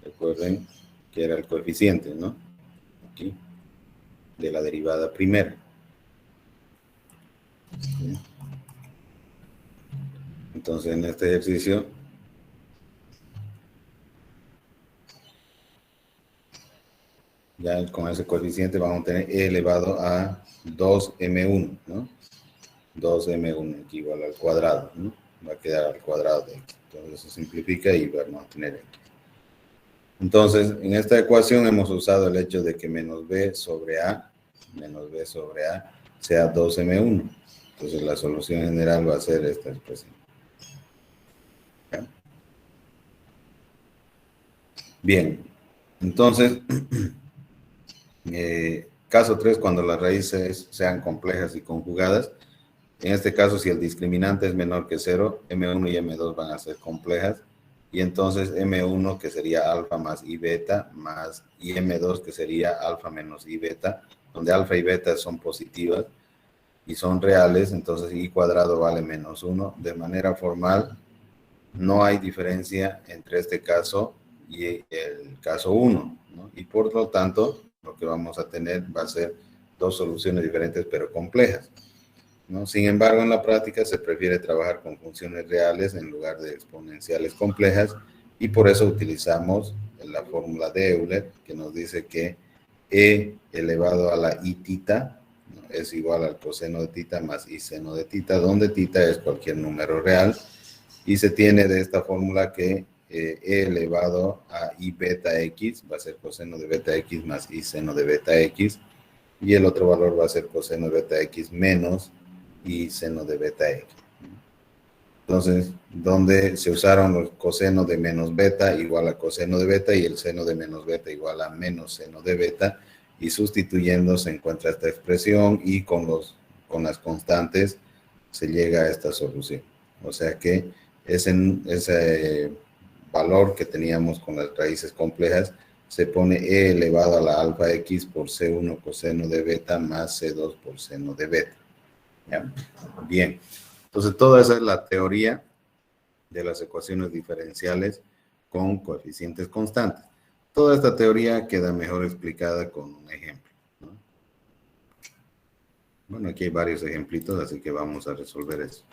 recuerden que era el coeficiente, ¿no? Aquí, de la derivada primera. ¿Sí? Entonces, en este ejercicio, ya con ese coeficiente vamos a tener E elevado a 2M1, ¿no? 2M1 aquí igual al cuadrado, ¿no? Va a quedar al cuadrado de X. Entonces se simplifica y vamos a tener X. Entonces, en esta ecuación hemos usado el hecho de que menos B sobre A sea 2M1. Entonces la solución general va a ser esta expresión. Bien, entonces, caso 3, cuando las raíces sean complejas y conjugadas. En este caso, si el discriminante es menor que 0, M1 y M2 van a ser complejas, y entonces M1, que sería alfa más I beta, más y M2, que sería alfa menos I beta, donde alfa y beta son positivas y son reales, entonces I cuadrado vale menos 1. De manera formal, no hay diferencia entre este caso y el caso 1, ¿no? Y por lo tanto, lo que vamos a tener va a ser dos soluciones diferentes pero complejas. ¿no? Sin embargo, en la práctica se prefiere trabajar con funciones reales en lugar de exponenciales complejas y por eso utilizamos la fórmula de Euler que nos dice que e elevado a la i tita, ¿no?, es igual al coseno de tita más i seno de tita, donde tita es cualquier número real, y se tiene de esta fórmula que e elevado a i beta x va a ser coseno de beta x más i seno de beta x, y el otro valor va a ser coseno de beta x menos i seno de beta x. Entonces, donde se usaron los cosenos de menos beta igual a coseno de beta y el seno de menos beta igual a menos seno de beta, y sustituyendo se encuentra esta expresión y con las constantes se llega a esta solución. O sea que ese valor que teníamos con las raíces complejas se pone e elevado a la alfa x por c1 coseno de beta más c2 por seno de beta. ¿Ya? Bien. Entonces, toda esa es la teoría de las ecuaciones diferenciales con coeficientes constantes. Toda esta teoría queda mejor explicada con un ejemplo, ¿no? Bueno, aquí hay varios ejemplitos, así que vamos a resolver eso.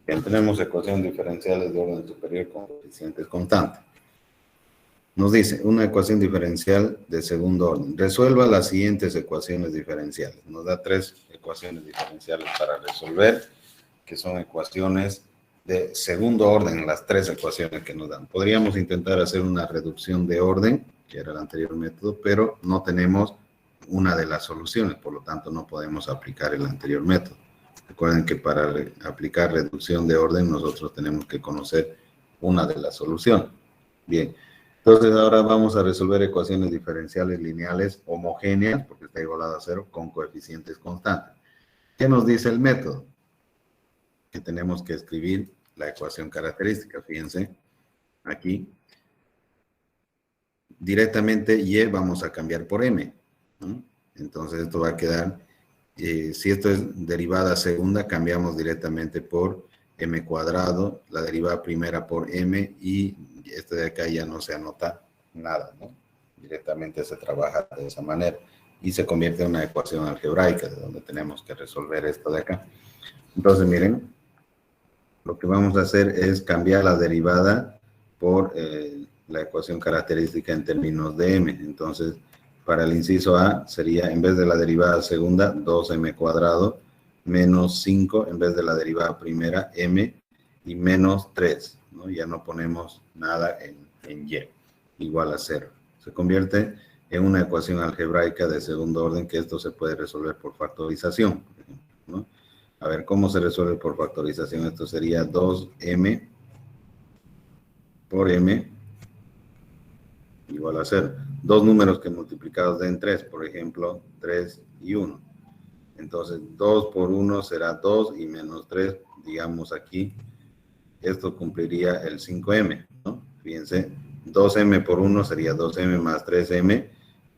Bien, tenemos ecuaciones diferenciales de orden superior con coeficientes constantes. Nos dice, una ecuación diferencial de segundo orden. Resuelva las siguientes ecuaciones diferenciales. Nos da 3 ecuaciones diferenciales para resolver, que son ecuaciones de segundo orden, las 3 ecuaciones que nos dan. Podríamos intentar hacer una reducción de orden, que era el anterior método, pero no tenemos una de las soluciones, por lo tanto no podemos aplicar el anterior método. Recuerden que para aplicar reducción de orden nosotros tenemos que conocer una de las soluciones. Bien, entonces ahora vamos a resolver ecuaciones diferenciales lineales homogéneas, porque está igualado a 0, con coeficientes constantes. ¿Qué nos dice el método? Que tenemos que escribir la ecuación característica. Fíjense, aquí, directamente y vamos a cambiar por m, ¿no? Entonces esto va a quedar, si esto es derivada segunda, cambiamos directamente por m cuadrado, la derivada primera por m, y este de acá ya no se anota nada, ¿no? Directamente se trabaja de esa manera y se convierte en una ecuación algebraica, de donde tenemos que resolver esto de acá. Entonces, miren, lo que vamos a hacer es cambiar la derivada por la ecuación característica en términos de m. Entonces, para el inciso A sería, en vez de la derivada segunda, 2m cuadrado, menos 5, en vez de la derivada primera, m, y menos 3, ¿no? Ya no ponemos nada en y, igual a 0. Se convierte en una ecuación algebraica de segundo orden, que esto se puede resolver por factorización, por ejemplo, ¿no? A ver, ¿cómo se resuelve por factorización? Esto sería 2m por m igual a 0. Dos números que multiplicados den 3, por ejemplo, 3 y 1. Entonces, 2 por 1 será 2 y menos 3, digamos aquí, esto cumpliría el 5m, ¿no? Fíjense, 2m por 1 sería 2m más 3m,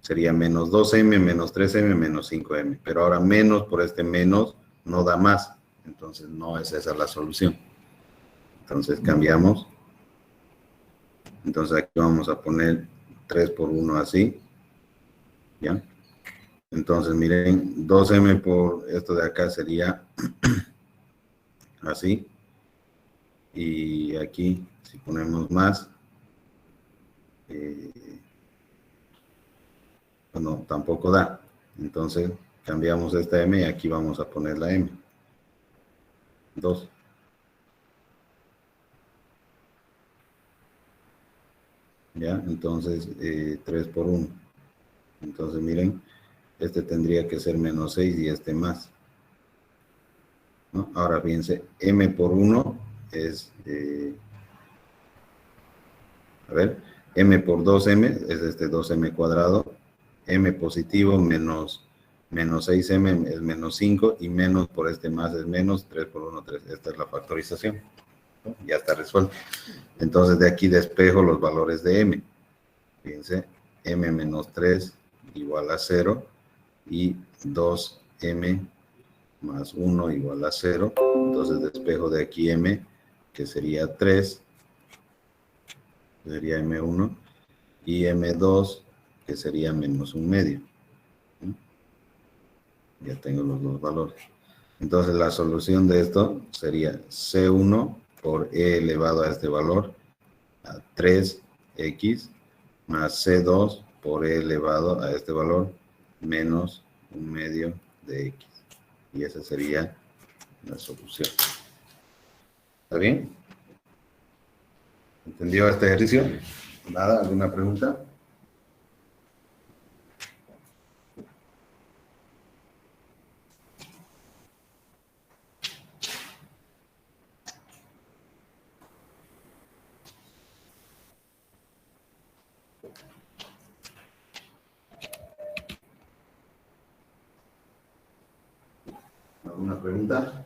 sería menos 2m, menos 3m, menos 5m. Pero ahora menos por este menos no da más, entonces no es esa la solución. Entonces cambiamos. Entonces aquí vamos a poner 3 por 1 así, ¿ya? Entonces miren, 2m por esto de acá sería así, y aquí si ponemos más, no, tampoco da. Entonces cambiamos esta m y aquí vamos a poner la m. 2. ¿Ya? Entonces 3 por 1. Entonces miren, este tendría que ser menos 6 y este más, ¿no? Ahora fíjense, m por 1 es, a ver, m por 2m es este 2m cuadrado, m positivo menos Menos 6m es menos 5 y menos por este más es menos 3 por 1, 3. Esta es la factorización. ¿No? Ya está resuelto. Entonces de aquí despejo los valores de m. Fíjense, m menos 3 igual a 0 y 2m más 1 igual a 0. Entonces despejo de aquí m, que sería 3, sería m1, y m2, que sería menos 1/2. Ya tengo los dos valores. Entonces la solución de esto sería C1 por e elevado a este valor, a 3x, más C2 por e elevado a este valor, menos 1/2 de x. Y esa sería la solución. ¿Está bien? ¿Entendió este ejercicio? ¿Nada? ¿Alguna pregunta? ¿Alguna pregunta?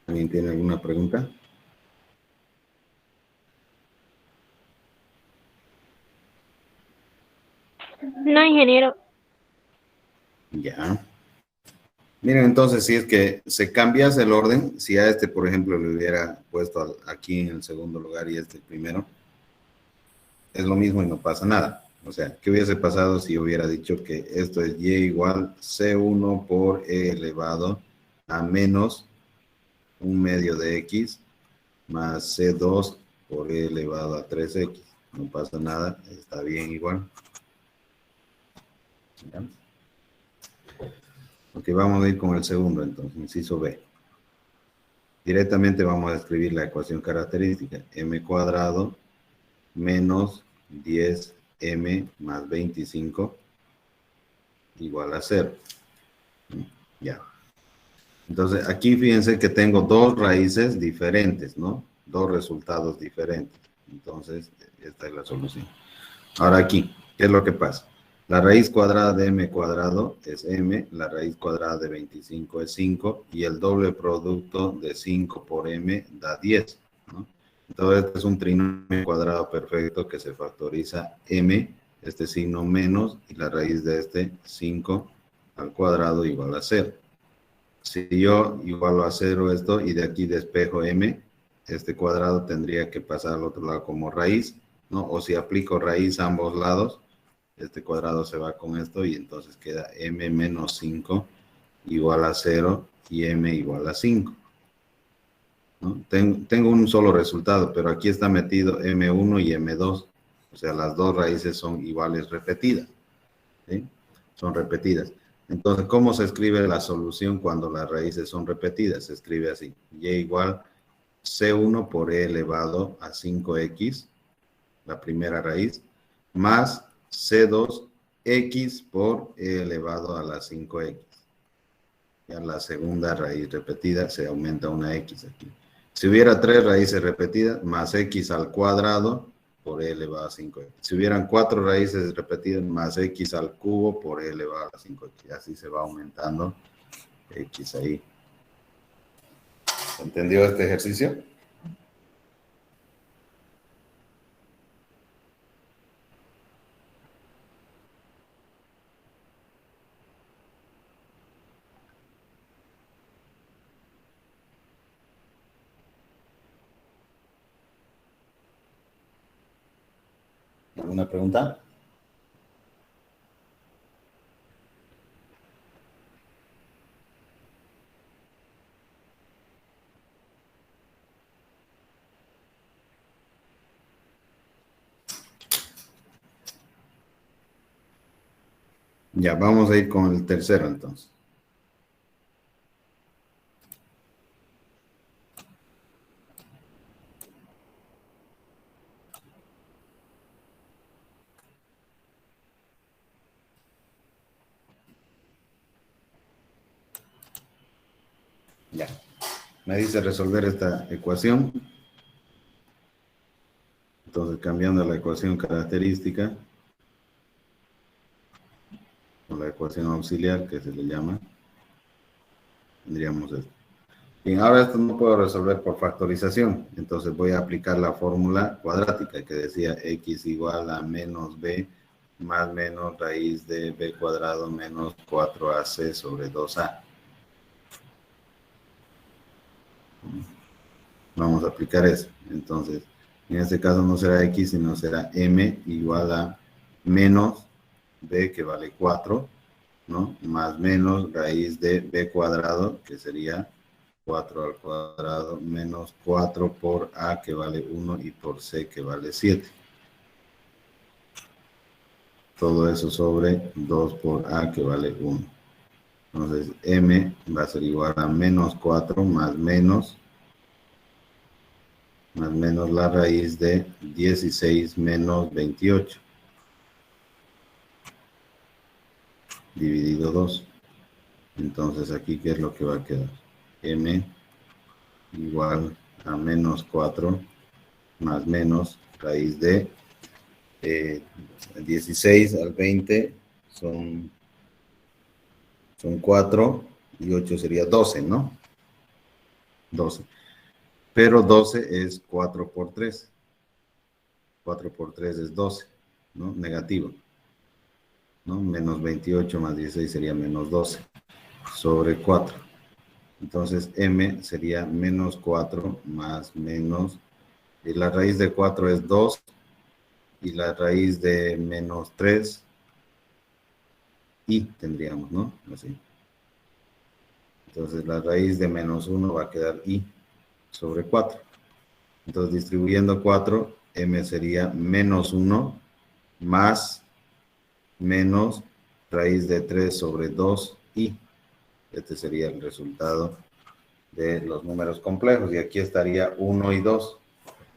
¿Alguien tiene alguna pregunta? No, ingeniero. Ya. Miren, entonces, si es que se cambiase el orden, si a este, por ejemplo, le hubiera puesto aquí en el segundo lugar y este primero, es lo mismo y no pasa nada. O sea, ¿qué hubiese pasado si hubiera dicho que esto es y igual C1 por e elevado a menos 1/2 de x más C2 por e elevado a 3x? No pasa nada, está bien igual. ¿Ya? Ok, vamos a ir con el segundo entonces, inciso B. Directamente vamos a escribir la ecuación característica, m cuadrado menos 10m más 25 igual a 0. Ya. Entonces, aquí fíjense que tengo dos raíces diferentes, ¿no? Dos resultados diferentes. Entonces, esta es la solución. Ahora aquí, ¿qué es lo que pasa? La raíz cuadrada de m cuadrado es m, la raíz cuadrada de 25 es 5, y el doble producto de 5 por m da 10, ¿no? Entonces, este es un trinomio cuadrado perfecto que se factoriza m, este signo menos, y la raíz de este 5 al cuadrado igual a 0. Si yo igualo a 0 esto y de aquí despejo m, este cuadrado tendría que pasar al otro lado como raíz, ¿no? O si aplico raíz a ambos lados, este cuadrado se va con esto y entonces queda m menos 5 igual a 0 y m igual a 5. ¿No? Tengo un solo resultado, pero aquí está metido m1 y m2. O sea, las dos raíces son iguales repetidas. ¿Sí? Son repetidas. Entonces, ¿cómo se escribe la solución cuando las raíces son repetidas? Se escribe así. Y igual C1 por e elevado a 5x, la primera raíz, más C2x por e elevado a la 5x. Ya la segunda raíz repetida se aumenta una x aquí. Si hubiera tres raíces repetidas, más x al cuadrado por e elevado a 5x. Si hubieran cuatro raíces repetidas, más x al cubo por e elevado a 5x. Así se va aumentando x ahí. ¿Entendió este ejercicio? ¿Alguna pregunta? Ya, vamos a ir con el tercero entonces. Ya. Me dice resolver esta ecuación. Entonces, cambiando la ecuación característica, o la ecuación auxiliar, que se le llama, tendríamos esto. Bien, ahora esto no puedo resolver por factorización, entonces voy a aplicar la fórmula cuadrática que decía x igual a menos b más menos raíz de b cuadrado menos 4ac sobre 2a. Vamos a aplicar eso. Entonces, en este caso no será x, sino será m igual a menos b, que vale 4, ¿no? Más menos raíz de b cuadrado, que sería 4 al cuadrado, menos 4 por a, que vale 1, y por c, que vale 7. Todo eso sobre 2 por a, que vale 1. Entonces, m va a ser igual a menos 4 más menos la raíz de 16 menos 28, dividido 2. Entonces, aquí, ¿qué es lo que va a quedar? M igual a menos 4 más menos raíz de 16 al 20 son 4, y 8 sería 12, ¿no? 12. Pero 12 es 4 por 3. 4 por 3 es 12, ¿no? Negativo, ¿no? Menos 28 más 16 sería menos 12 sobre 4. Entonces, m sería menos 4 más menos, y la raíz de 4 es 2, y la raíz de menos 3, y tendríamos, ¿no? Así. Entonces, la raíz de menos 1 va a quedar i sobre 4. Entonces, distribuyendo 4, m sería menos 1 más menos raíz de 3 sobre 2 i. Este sería el resultado de los números complejos. Y aquí estaría 1 y 2.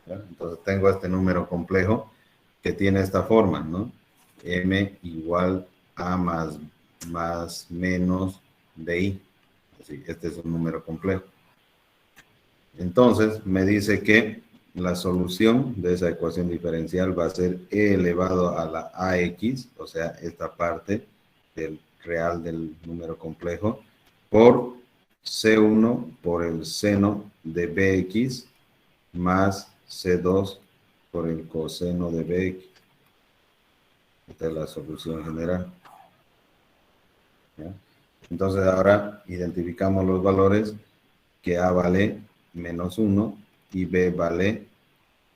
¿Verdad? Entonces, tengo este número complejo que tiene esta forma, ¿no? M igual a más menos de i. Así, este es un número complejo. Entonces, me dice que la solución de esa ecuación diferencial va a ser e elevado a la ax, o sea, esta parte del real del número complejo, por c1 por el seno de bx más c2 por el coseno de bx. Esta es la solución general. ¿Ya? Entonces, ahora identificamos los valores, que a vale menos 1 y b vale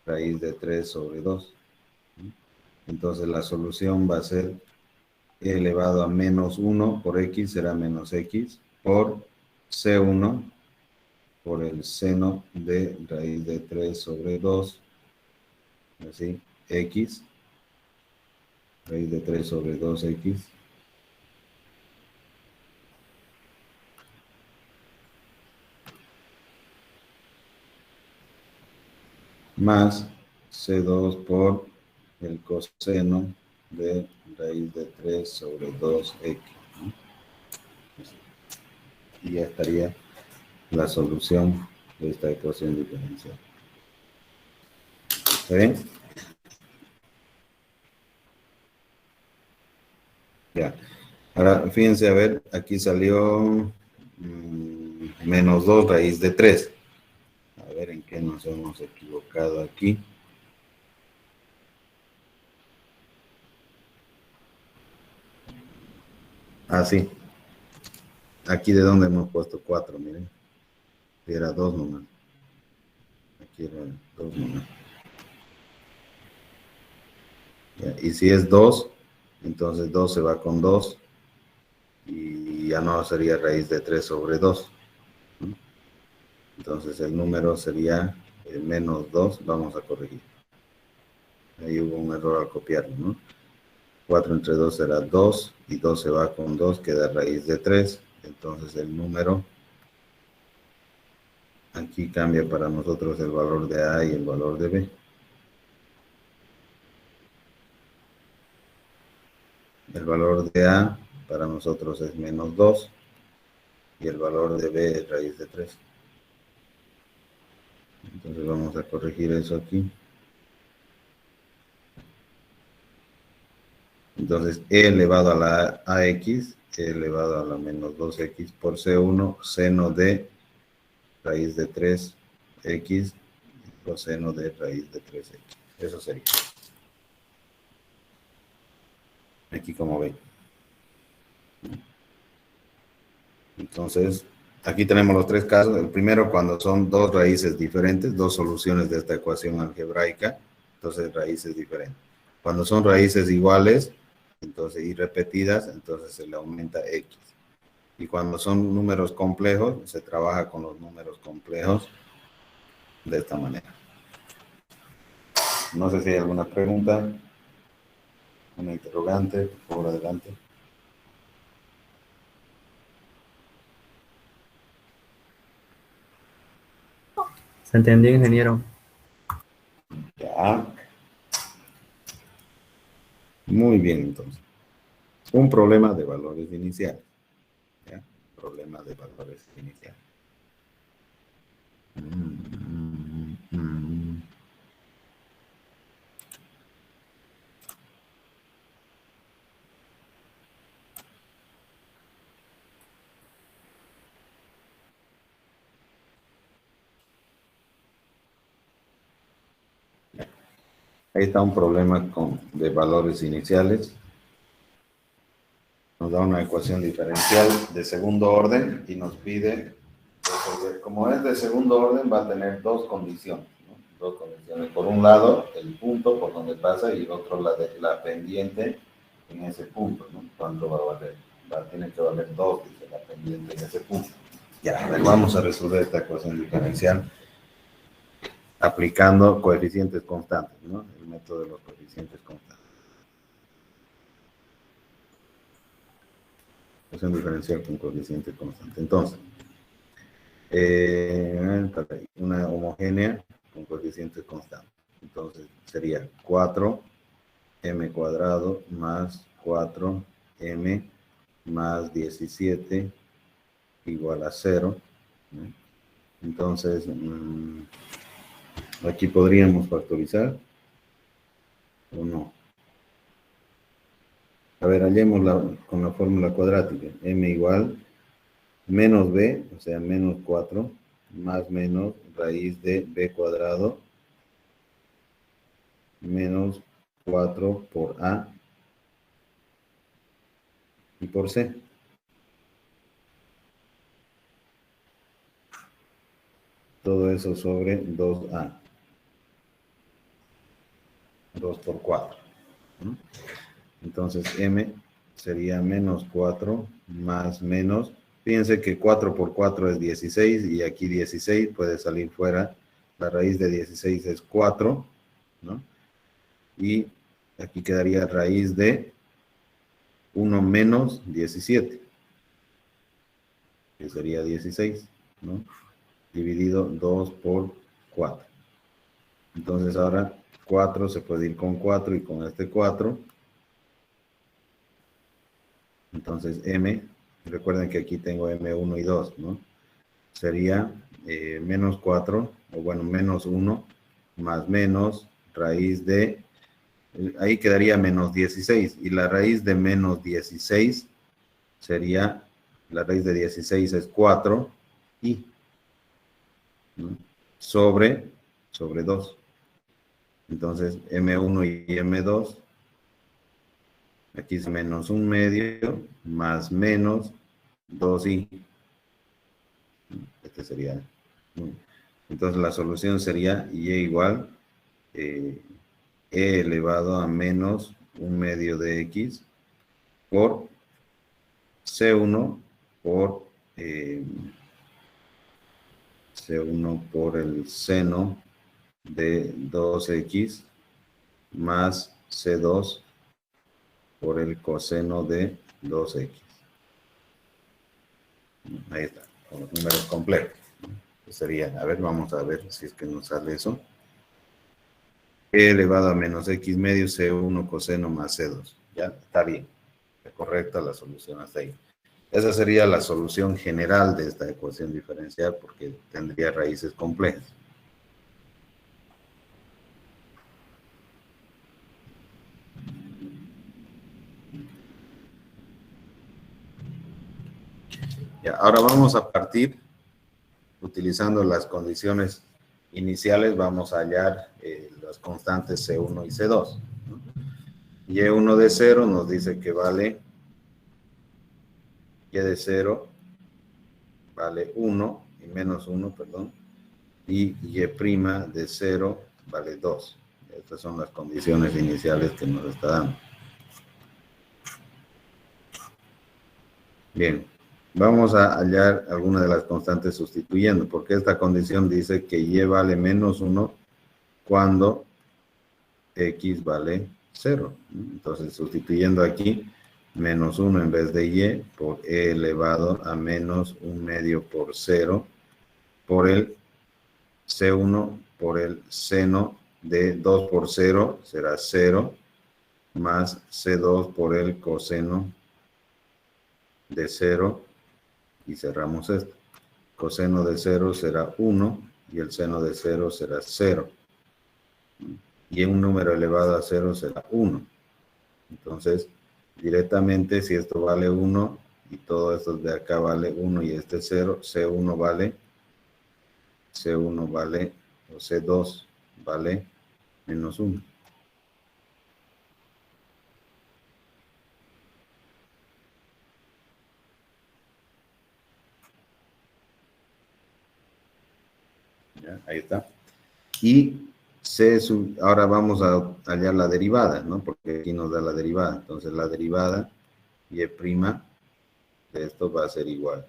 raíz de 3 sobre 2. Entonces, la solución va a ser e elevado a menos 1 por x, será menos x, por c1 por el seno de raíz de 3 sobre 2, así, x, raíz de 3 sobre 2x, más c2 por el coseno de raíz de 3 sobre 2x. ¿No? Y ya estaría la solución de esta ecuación diferencial. ¿Está bien? Ya. Ahora, fíjense, a ver, aquí salió menos 2 raíz de 3. A ver en qué nos hemos equivocado aquí. Ah, sí. Aquí de donde hemos puesto 4, miren. Era 2 nomás. Aquí era 2 nomás. Ya, y si es 2, entonces 2 se va con 2 y ya no sería raíz de 3 sobre 2. ¿No? Entonces el número sería menos 2. Vamos a corregir. Ahí hubo un error al copiarlo, ¿no? 4 entre 2 será 2 y 2 se va con 2, queda raíz de 3. Entonces el número aquí cambia para nosotros el valor de A y el valor de B. El valor de A para nosotros es menos 2 y el valor de b es raíz de 3. Entonces vamos a corregir eso aquí. Entonces, e elevado a la ax, e elevado a la menos 2x por c1, seno de raíz de 3x, coseno de raíz de 3x. Eso sería. Aquí como ven. Entonces, aquí tenemos los tres casos. El primero, cuando son dos raíces diferentes, dos soluciones de esta ecuación algebraica, entonces raíces diferentes. Cuando son raíces iguales, entonces y repetidas, entonces se le aumenta x. Y cuando son números complejos, se trabaja con los números complejos de esta manera. No sé si hay alguna pregunta, una interrogante, por favor, adelante. ¿Se entendió, ingeniero? Ya. Muy bien, entonces. Un problema de valores iniciales. ¿Ya? Problema de valores iniciales. Ahí está un problema de valores iniciales. Nos da una ecuación diferencial de segundo orden y nos pide resolver. Como es de segundo orden, va a tener dos condiciones, ¿no? Dos condiciones. Por un lado, el punto por donde pasa y el otro, la pendiente en ese punto, ¿no? ¿Cuánto va a valer? Tiene que valer 2, dice la pendiente en ese punto. Ya, a ver, vamos a resolver esta ecuación diferencial aplicando coeficientes constantes, ¿no? El método de los coeficientes constantes. Ecuación diferencial con coeficiente constante. Entonces, una homogénea con coeficientes constantes. Entonces, sería 4m cuadrado más 4m más 17 igual a 0. ¿No? Entonces, aquí podríamos factorizar o no. A ver, hallémosla con la fórmula cuadrática. M igual menos b, o sea, menos 4, más menos raíz de b cuadrado, menos 4 por a y por c. Todo eso sobre 2a. 2 por 4. ¿No? Entonces, m sería menos 4 más menos. Fíjense que 4 por 4 es 16 y aquí 16 puede salir fuera. La raíz de 16 es 4, ¿no? Y aquí quedaría raíz de 1 menos 17, que sería 16, ¿no? Dividido 2 por 4. Entonces ahora 4 se puede ir con 4 y con este 4. Entonces m, recuerden que aquí tengo m1 y 2, ¿no? Sería menos 4, o bueno, menos 1, más menos raíz de, ahí quedaría menos 16, y la raíz de menos 16 sería, la raíz de 16 es 4, y, ¿no? sobre 2. Entonces, m1 y m2, aquí es menos 1 medio, más menos 2i. Este sería. Entonces, la solución sería y igual e elevado a menos 1 medio de x por c1 por c1 por el seno de 2x más c2 por el coseno de 2x. Ahí está, con los números complejos. Sería, a ver, vamos a ver si es que nos sale eso. E elevado a menos x medio c1 coseno más c2. Ya, está bien. Es correcta la solución hasta ahí. Esa sería la solución general de esta ecuación diferencial porque tendría raíces complejas. Ya, ahora vamos a partir, utilizando las condiciones iniciales, vamos a hallar las constantes C1 y C2. ¿No? Y1 de 0 nos dice que vale, Y de 0 vale 1, y menos 1, perdón, y Y' de 0 vale 2. Estas son las condiciones iniciales que nos está dando. Bien, vamos a hallar alguna de las constantes sustituyendo, porque esta condición dice que Y vale menos 1 cuando X vale 0. Entonces, sustituyendo aquí, menos 1 en vez de Y por E elevado a menos 1 medio por 0 por el C1 por el seno de 2 por 0 será 0 más C2 por el coseno de 0 y cerramos esto. Coseno de 0 será 1 y el seno de 0 será 0. Y un número elevado a 0 será 1. Entonces, directamente, si esto vale 1 y todo esto de acá vale 1 y este 0, C1 vale, o C2 vale menos 1. ¿Ya? Ahí está. Y ahora vamos a hallar la derivada, ¿no? Porque aquí nos da la derivada. Entonces, la derivada Y' de esto va a ser igual.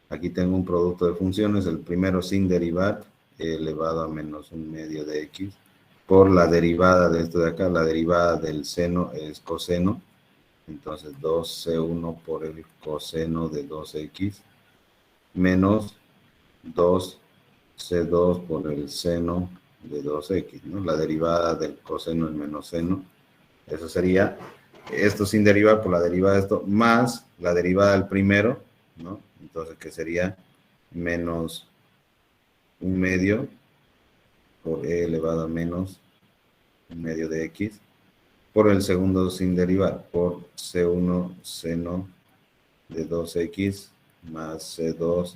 Aquí tengo un producto de funciones, el primero sin derivar, E elevado a menos 1 medio de X, por la derivada de esto de acá, la derivada del seno es coseno, entonces 2C1 por el coseno de 2X, menos 2C2 por el seno de 2X, ¿no? La derivada del coseno es menos seno, eso sería esto sin derivar por la derivada de esto, más la derivada del primero, ¿no? Entonces, que sería menos 1 medio por E elevado a menos 1 medio de X, por el segundo sin derivar, por C1 seno de 2X más C2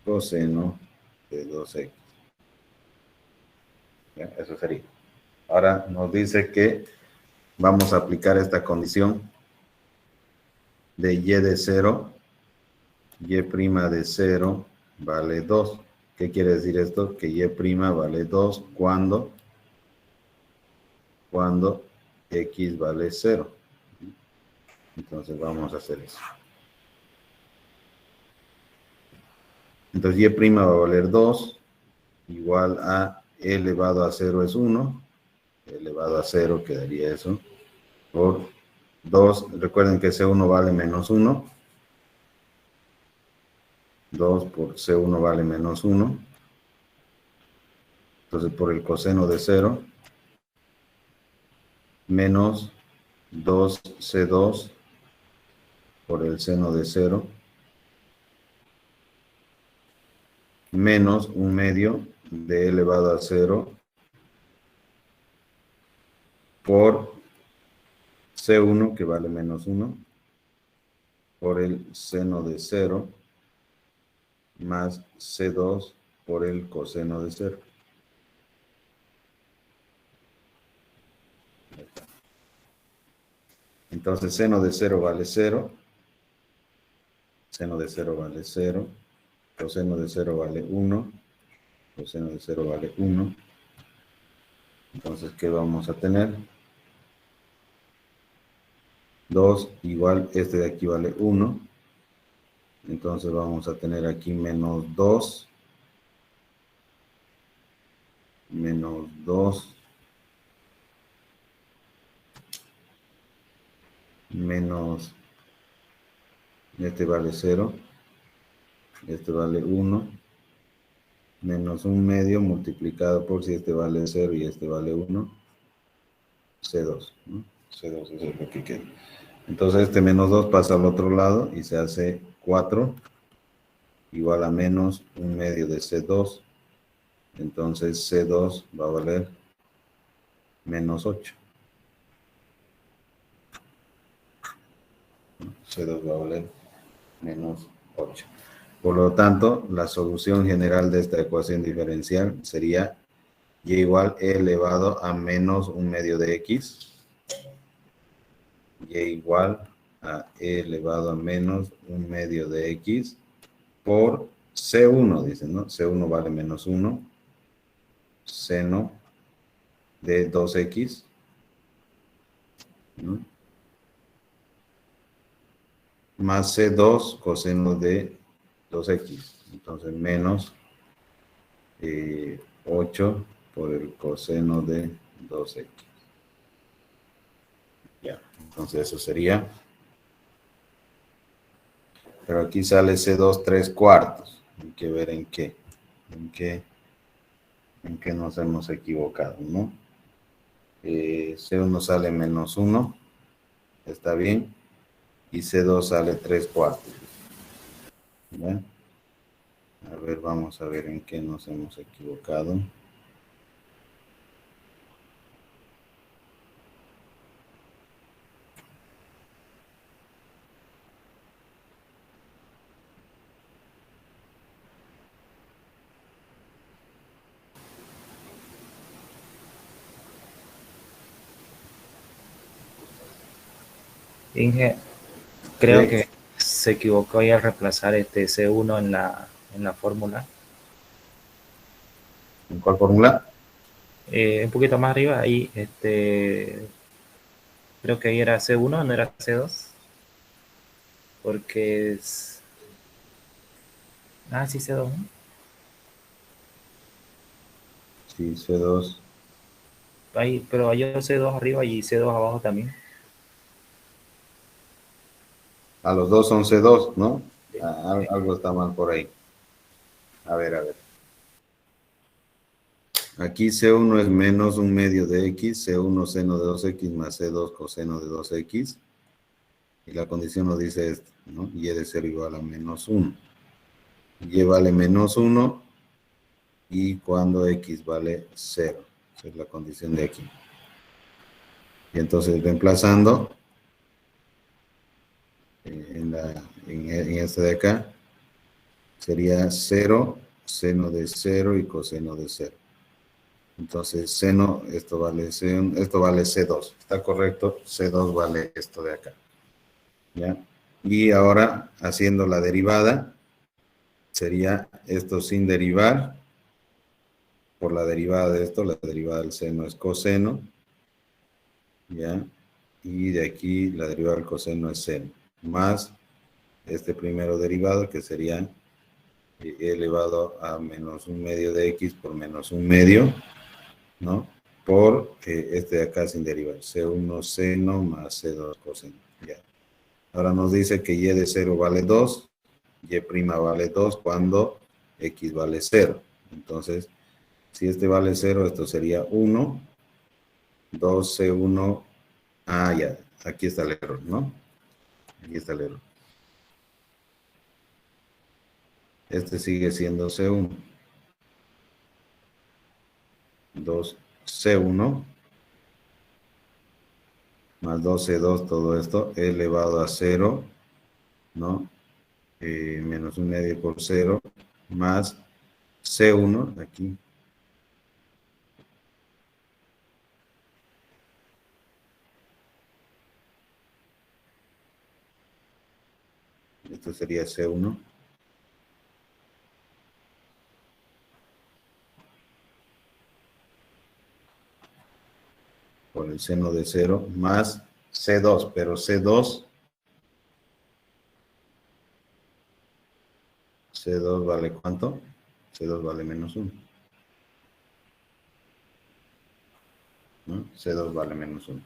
coseno de 2X. ¿Ya? Eso sería. Ahora nos dice que vamos a aplicar esta condición de Y de 0, Y' de 0 vale 2. ¿Qué quiere decir esto? Que Y' vale 2 cuando X vale 0. Entonces vamos a hacer eso. Entonces Y' va a valer 2, igual a E elevado a 0 es 1, E elevado a 0 quedaría eso, por 2, recuerden que C1 vale menos 1, 2 por C1 vale menos 1, entonces por el coseno de 0, menos 2C2 por el seno de 0, menos 1 medio de E elevado a 0 por C1, que vale menos 1, por el seno de 0, más C2 por el coseno de 0. Entonces, seno de 0 vale 0, seno de 0 vale 0, coseno de 0 vale 1, coseno de 0 vale 1. Entonces, ¿qué vamos a tener? 2 igual, este de aquí vale 1. Entonces vamos a tener aquí menos 2, menos 2, menos, este vale 0, este vale 1, menos 1 medio multiplicado por si este vale 0 y este vale 1, C2, ¿no? C2 es lo que queda. Entonces este menos 2 pasa al otro lado y se hace 4 igual a menos 1/2 de C2. Entonces C2 va a valer menos 8. C2 va a valer menos 8. Por lo tanto, la solución general de esta ecuación diferencial sería y igual e elevado a menos 1/2 de x, y igual a e elevado a menos 1/2 de x por C1, dicen, ¿no? C1 vale menos 1, seno de 2x, ¿no? Más C2 coseno de 2x. Entonces, menos 8 por el coseno de 2x. Ya, entonces eso sería. Pero aquí sale C2 3/4. Hay que ver en qué nos hemos equivocado, ¿no? C1 sale menos 1. Está bien. Y C2 sale 3/4. ¿Ya? A ver, vamos a ver en qué nos hemos equivocado. Inge, creo Sí. que se equivocó ahí al reemplazar este C1 en la fórmula. ¿En cuál fórmula? Un poquito más arriba, ahí, creo que ahí era C1, no era C2. Porque es... Ah, sí, C2, ¿no? Sí, C2. Ahí, pero hay C2 arriba y C2 abajo también. A los dos son C2, ¿no? Sí. Algo está mal por ahí. A ver, a ver. Aquí C1 es menos 1/2 de x, C1 seno de 2x más C2 coseno de 2x. Y la condición nos dice esto, ¿no? Y de 0 igual a menos 1. Y vale menos 1 y cuando x vale 0. Esa es la condición de aquí. Y entonces reemplazando en este de acá, sería 0, seno de 0 y coseno de 0. Entonces, seno, esto vale C2. ¿Está correcto? C2 vale esto de acá. ¿Ya? Y ahora, haciendo la derivada, sería esto sin derivar. Por la derivada de esto, la derivada del seno es coseno. ¿Ya? Y de aquí, la derivada del coseno es seno. Más este primero derivado, que sería e elevado a menos 1/2 de x por menos 1/2, ¿no? Por este de acá sin derivar, C1 seno más C2 coseno. Ya. Ahora nos dice que y de 0 vale 2, y' vale 2 cuando x vale 0. Entonces, si este vale 0, esto sería 1, 2 C1, ya, aquí está el error, ¿no? Aquí está el error. Este sigue siendo C1. 2C1 más 2C2, todo esto elevado a 0, ¿no? Menos 1/2 por 0, más C1, aquí. Esto sería C1. Por el seno de 0, más C2, pero C2 vale ¿cuánto? C2 vale menos 1. ¿No? C2 vale menos 1.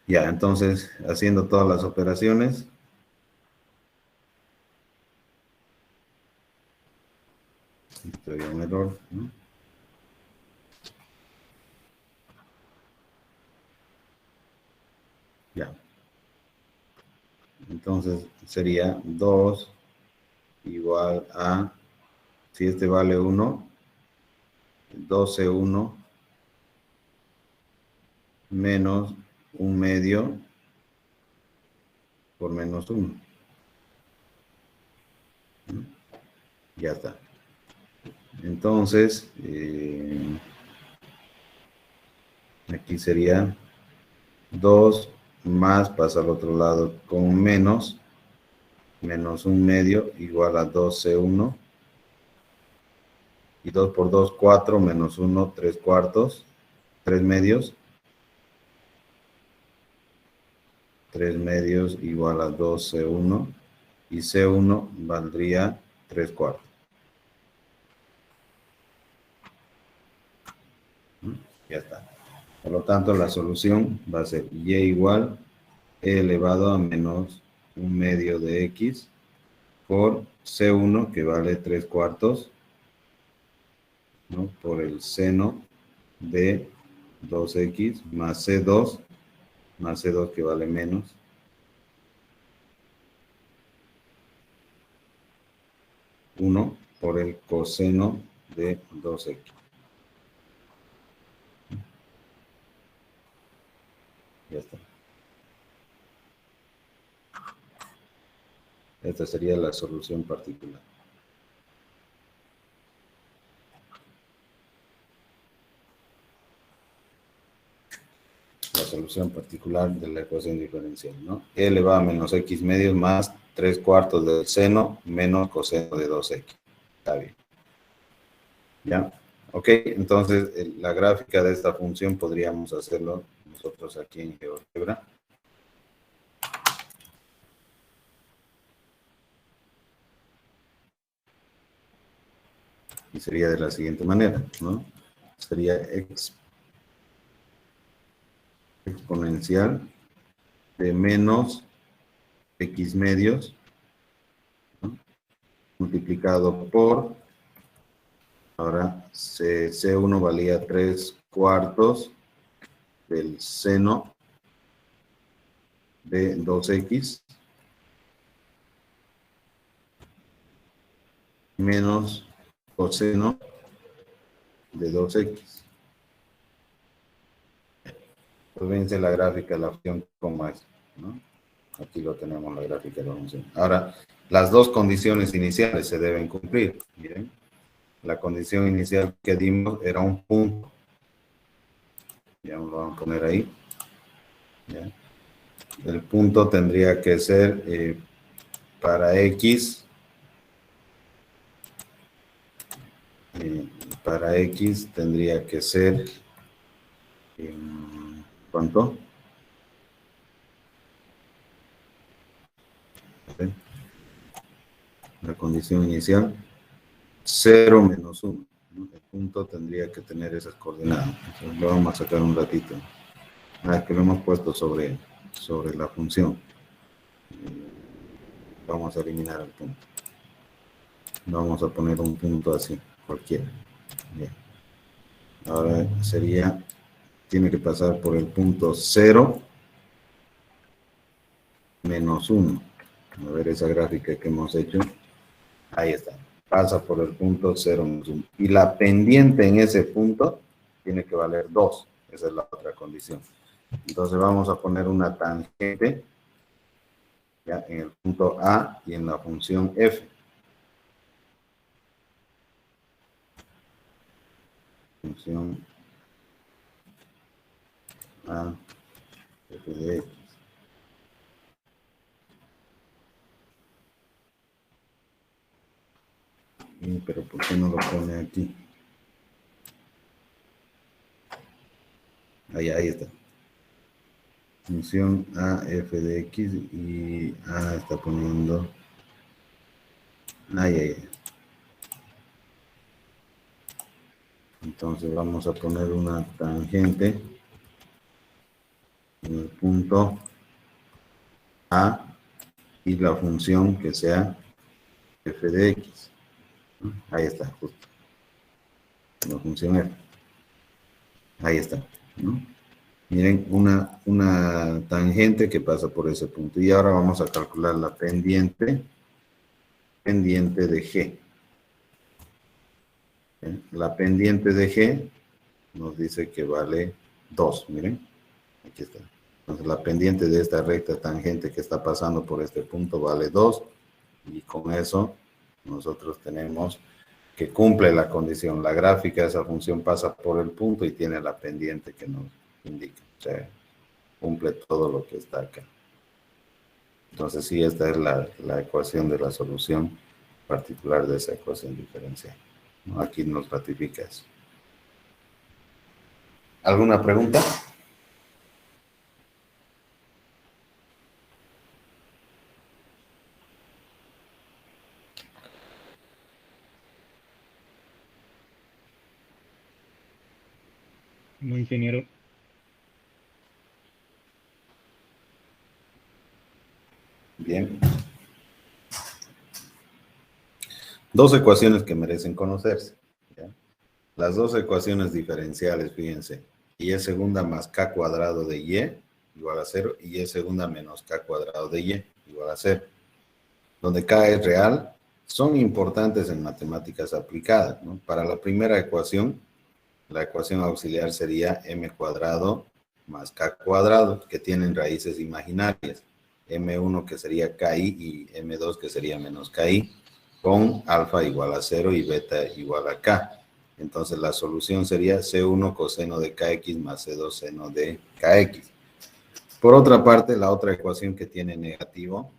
Ya, entonces, haciendo todas las operaciones, esto había un error, ¿no? Ya. Entonces sería 2 igual a, si este vale 1, 12,1 menos 1/2 por menos 1. Ya está. Entonces, aquí sería 2 más, pasa al otro lado con menos 1/2 igual a 12,1. Y 2 por 2, 4, menos 1, 3/4, 3/2. 3/2 igual a 12,1. Y C1 valdría 3/4. Ya está. Por lo tanto, la solución va a ser y igual e elevado a menos 1/2 de x por C1, que vale 3/4, ¿no? Por el seno de 2x más C2, que vale menos 1 por el coseno de 2x. Ya está. Esta sería la solución particular. La solución particular de la ecuación diferencial, ¿no? E elevado a menos x medios más 3/4 del seno menos coseno de 2x. Está bien. ¿Ya? Ok, entonces la gráfica de esta función podríamos hacerlo nosotros aquí en GeoGebra. Y sería de la siguiente manera, ¿no? Sería exponencial de menos x medios, ¿no? Multiplicado por, ahora C1 valía 3/4 del seno de 2x menos coseno de 2x. Pues véanse la gráfica de la función como es, ¿no? Aquí lo tenemos, la gráfica de la función. Ahora, las dos condiciones iniciales se deben cumplir. Miren, la condición inicial que dimos era un punto. Ya lo vamos a poner ahí. ¿Ya? El punto tendría que ser para x. Para x tendría que ser ¿cuánto? La condición inicial 0 menos 1, ¿no? El punto tendría que tener esas coordenadas. Entonces lo vamos a sacar un ratito. Que lo hemos puesto sobre la función. Vamos a eliminar el punto. Vamos a poner un punto así, cualquiera. Bien. Ahora sería, tiene que pasar por el punto 0 menos 1. A ver esa gráfica que hemos hecho. Ahí está. Pasa por el punto 0 menos 1. Y la pendiente en ese punto tiene que valer 2. Esa es la otra condición. Entonces vamos a poner una tangente, ¿ya? En el punto A y en la función f. Función A, f de x. Pero ¿por qué no lo pone aquí? Ahí está. Función a f de x y a está poniendo ahí. Entonces vamos a poner una tangente en el punto A y la función que sea f de x. Ahí está, justo. La función f. Ahí está, ¿no? Miren, una tangente que pasa por ese punto. Y ahora vamos a calcular la pendiente de G. La pendiente de G nos dice que vale 2, miren, aquí está. Entonces la pendiente de esta recta tangente que está pasando por este punto vale 2, y con eso nosotros tenemos que cumple la condición. La gráfica de esa función pasa por el punto y tiene la pendiente que nos indica. O sea, cumple todo lo que está acá. Entonces sí, esta es la ecuación de la solución particular de esa ecuación diferencial. Aquí nos ratifica eso. ¿Alguna pregunta? No, ingeniero. Bien. Dos ecuaciones que merecen conocerse. ¿Ya? Las dos ecuaciones diferenciales, fíjense. Y segunda más k cuadrado de y igual a 0, y segunda menos k cuadrado de y igual a 0. Donde k es real, son importantes en matemáticas aplicadas, ¿no? Para la primera ecuación, la ecuación auxiliar sería m cuadrado más k cuadrado, que tienen raíces imaginarias. M1 que sería ki y M2 que sería menos ki, con alfa igual a 0 y beta igual a k. Entonces la solución sería C1 coseno de kx más C2 seno de kx. Por otra parte, la otra ecuación que tiene negativo,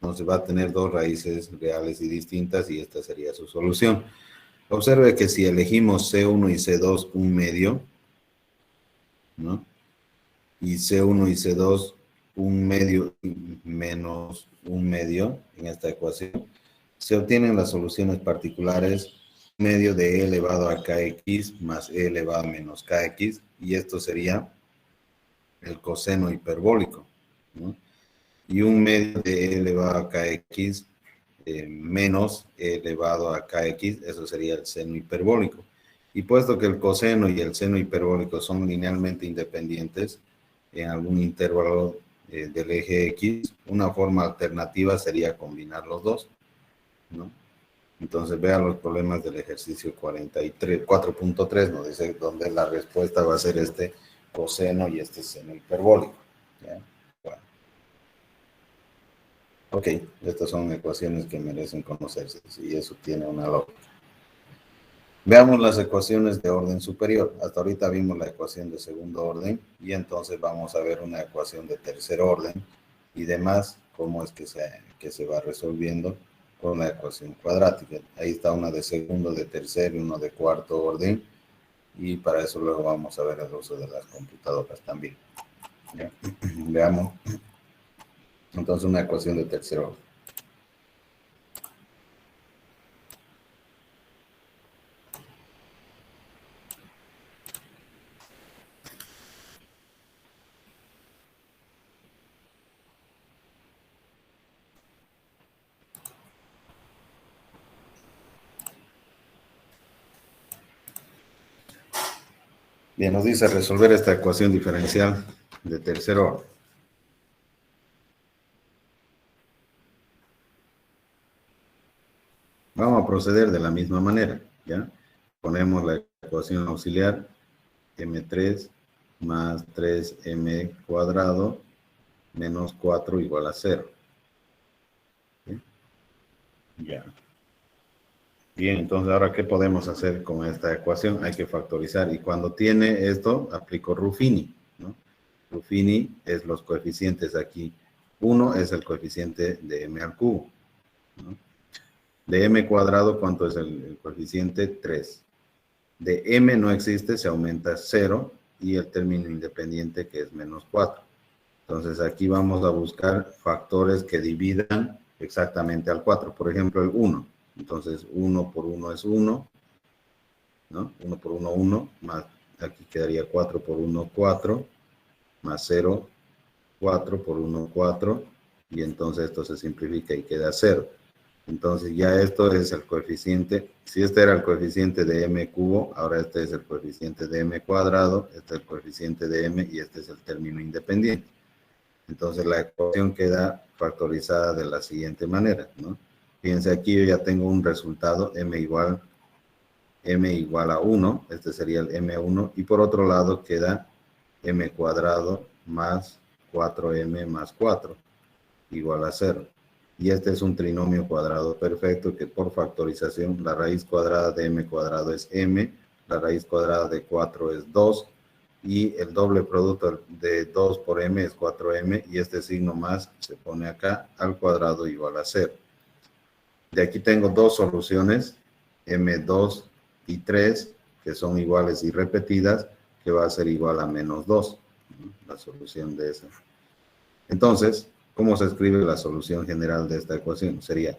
entonces va a tener dos raíces reales y distintas, y esta sería su solución. Observe que si elegimos C1 y C2 un medio, ¿no? Y C1 y C2 un medio menos un medio en esta ecuación, se obtienen las soluciones particulares medio de e elevado a kx más e elevado a menos kx, y esto sería el coseno hiperbólico, ¿no? Y un medio de e elevado a kx menos e elevado a kx, eso sería el seno hiperbólico. Y puesto que el coseno y el seno hiperbólico son linealmente independientes en algún intervalo del eje x, una forma alternativa sería combinar los dos, ¿no? Entonces vean los problemas del ejercicio 4.3, nos dice donde la respuesta va a ser este coseno y este seno hiperbólico. ¿Ya? Bueno. Ok, estas son ecuaciones que merecen conocerse, y eso tiene una lógica. Veamos las ecuaciones de orden superior. Hasta ahorita vimos la ecuación de segundo orden, y entonces vamos a ver una ecuación de tercer orden y demás, cómo es que se va resolviendo con la ecuación cuadrática. Ahí está una de segundo, de tercer y uno de cuarto orden, y para eso luego vamos a ver el uso de las computadoras también. ¿Ya? Veamos. Entonces una ecuación de tercer orden. Bien, nos dice resolver esta ecuación diferencial de tercer orden. Vamos a proceder de la misma manera, ¿ya? Ponemos la ecuación auxiliar, m3 más 3m cuadrado menos 4 igual a 0. ¿Sí? Ya. Bien, entonces ahora, ¿qué podemos hacer con esta ecuación? Hay que factorizar, y cuando tiene esto, aplico Ruffini, ¿no? Ruffini es los coeficientes aquí. 1 es el coeficiente de m al cubo, ¿no? De m cuadrado, ¿cuánto es el coeficiente? 3. De m no existe, se aumenta 0, y el término independiente, que es menos 4. Entonces aquí vamos a buscar factores que dividan exactamente al 4. Por ejemplo, el 1. Entonces 1 por 1 es 1, ¿no? 1 por 1, 1, más aquí quedaría 4 por 1, 4, más 0, 4 por 1, 4, y entonces esto se simplifica y queda 0. Entonces ya esto es el coeficiente. Si este era el coeficiente de m cubo, ahora este es el coeficiente de m cuadrado, este es el coeficiente de m y este es el término independiente. Entonces la ecuación queda factorizada de la siguiente manera, ¿no? Fíjense, aquí yo ya tengo un resultado, m igual a 1, este sería el m1, y por otro lado queda m cuadrado más 4m más 4 igual a 0. Y este es un trinomio cuadrado perfecto que por factorización la raíz cuadrada de m cuadrado es m, la raíz cuadrada de 4 es 2, y el doble producto de 2 por m es 4m, y este signo más se pone acá al cuadrado igual a 0. De aquí tengo dos soluciones, m2 y 3, que son iguales y repetidas, que va a ser igual a menos 2, ¿no? La solución de esa. Entonces, ¿cómo se escribe la solución general de esta ecuación? Sería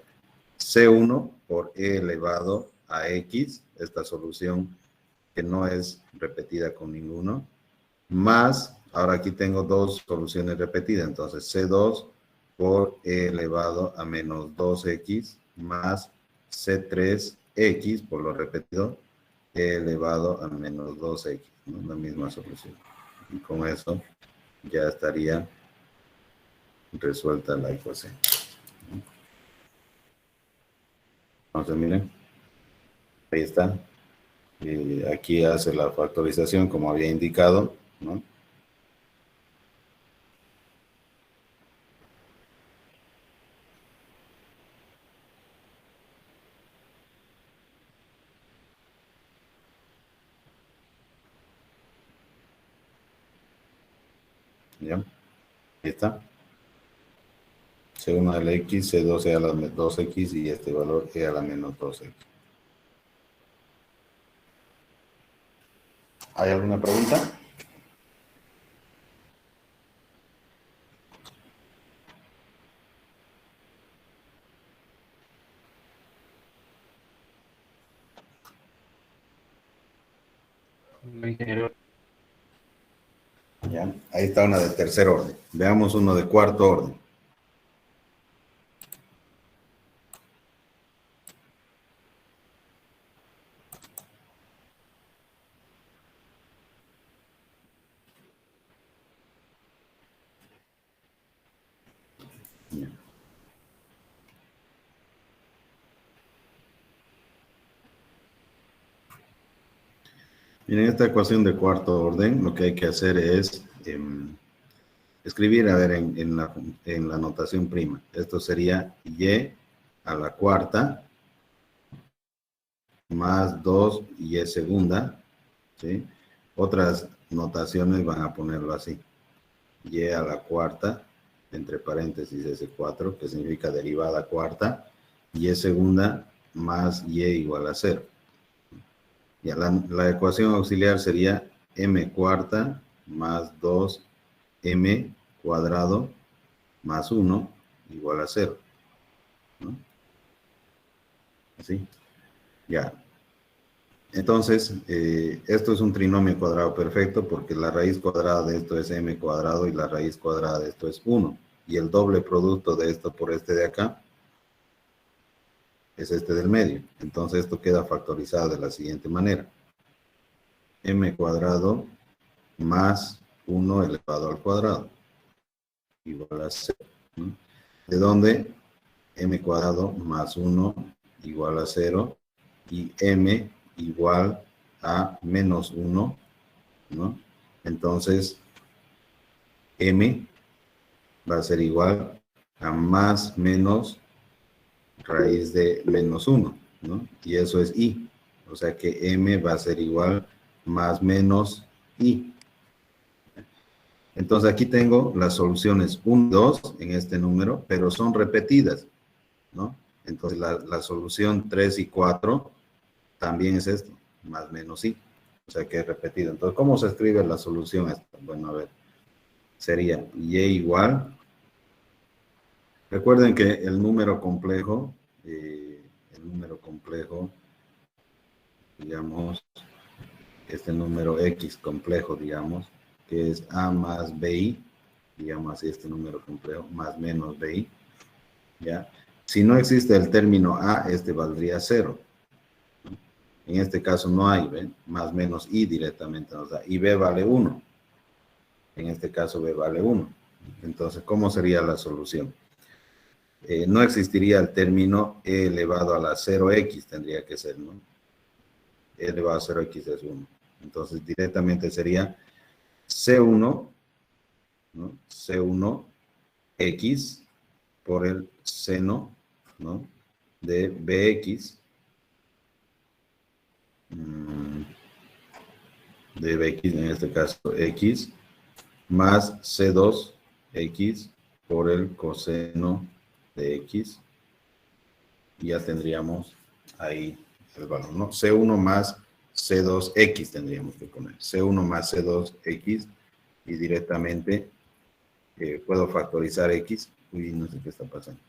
C1 por e elevado a x, esta solución que no es repetida con ninguno, más, ahora aquí tengo dos soluciones repetidas, entonces C2 por e elevado a menos 2x más C3x por lo repetido, e elevado a menos 2x, ¿no? La misma solución. Y con eso ya estaría resuelta la ecuación. Entonces, miren, ahí está. Aquí hace la factorización como había indicado, ¿no? ¿Ya? Ahí está. C1 a la x, C2 a la 2x y este valor e a la menos 2x. ¿Hay alguna pregunta? Ingeniero. ¿Ya? Ahí está una de tercer orden. Veamos uno de cuarto orden. Ya. Miren, esta ecuación de cuarto orden, lo que hay que hacer es escribir, a ver, en la notación prima. Esto sería y a la cuarta más 2y segunda, ¿sí? Otras notaciones van a ponerlo así. Y a la cuarta, entre paréntesis S4, que significa derivada cuarta, y segunda más y igual a 0. Ya la ecuación auxiliar sería m cuarta más 2m cuadrado más 1 igual a 0, ¿no? Así. Ya. Entonces, esto es un trinomio cuadrado perfecto porque la raíz cuadrada de esto es m cuadrado y la raíz cuadrada de esto es 1. Y el doble producto de esto por este de acá es este del medio. Entonces, esto queda factorizado de la siguiente manera. M cuadrado más 1 elevado al cuadrado igual a 0, ¿no? De donde m cuadrado más 1 igual a 0 y m igual a menos 1, ¿no? Entonces, m va a ser igual a más menos raíz de menos 1, ¿no? Y eso es i. O sea que m va a ser igual más menos i. Entonces aquí tengo las soluciones 1 y 2 en este número, pero son repetidas, ¿no? Entonces la solución 3 y 4 también es esto, más menos i. O sea que es repetido. Entonces, ¿cómo se escribe la solución esta? Bueno, a ver, sería y igual. Recuerden que el número complejo, digamos, este número x complejo, digamos, que es a más bi, digamos así, este número complejo, más menos bi, ¿ya? Si no existe el término A, este valdría 0. En este caso no hay, ¿ven? Más menos I directamente nos da. Y B vale 1. En este caso B vale 1. Entonces, ¿cómo sería la solución? No existiría el término E elevado a la 0x, tendría que ser, ¿no? E elevado a 0x es 1. Entonces, directamente sería C1, ¿no? C1x por el seno, ¿no? De Bx, de Bx, en este caso x, más C2x por el coseno de x, y ya tendríamos ahí el valor, ¿no? C1 más C2x tendríamos que poner, C1 más C2x, y directamente puedo factorizar x. Uy, no sé qué está pasando.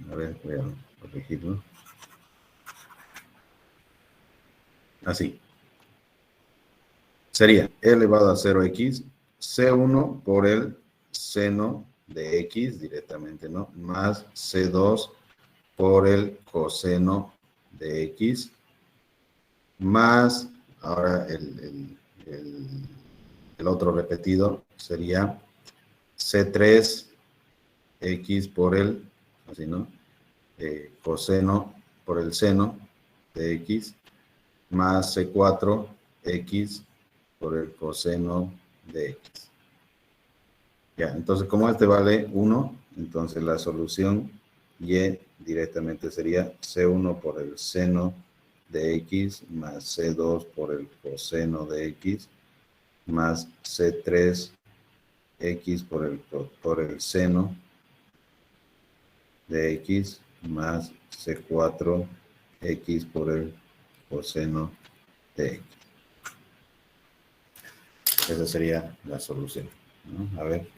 A ver, voy a corregirlo. Así. Sería e elevado a 0x, C1 por el seno de x directamente, ¿no? Más C2 por el coseno de x, más, ahora el otro repetido sería C3x por el, así, ¿no? Coseno por el seno de x, más C4x por el coseno de x. Ya, entonces como este vale 1, entonces la solución y directamente sería C1 por el seno de x, más C2 por el coseno de x, más C3x por el seno de x, más C4x por el coseno de x. Esa sería la solución, ¿no? A ver.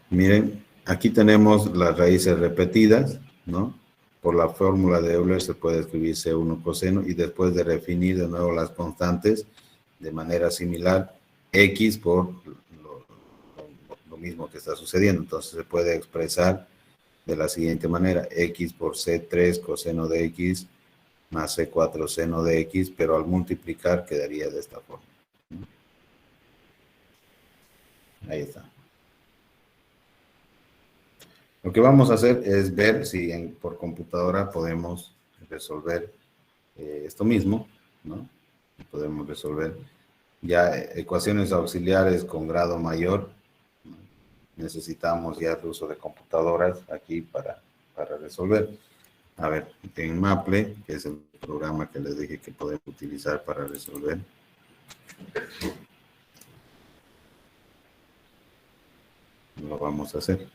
Miren, aquí tenemos las raíces repetidas, ¿no? Por la fórmula de Euler se puede escribir C1 coseno, y después de definir de nuevo las constantes de manera similar, x por lo mismo que está sucediendo. Entonces se puede expresar de la siguiente manera: x por C3 coseno de x más C4 seno de x, pero al multiplicar quedaría de esta forma. Ahí está. Lo que vamos a hacer es ver si por computadora podemos resolver esto mismo, ¿no? Podemos resolver ya ecuaciones auxiliares con grado mayor, ¿no? Necesitamos ya el uso de computadoras aquí para resolver. A ver, en Maple, que es el programa que les dije que podemos utilizar para resolver. Lo vamos a hacer.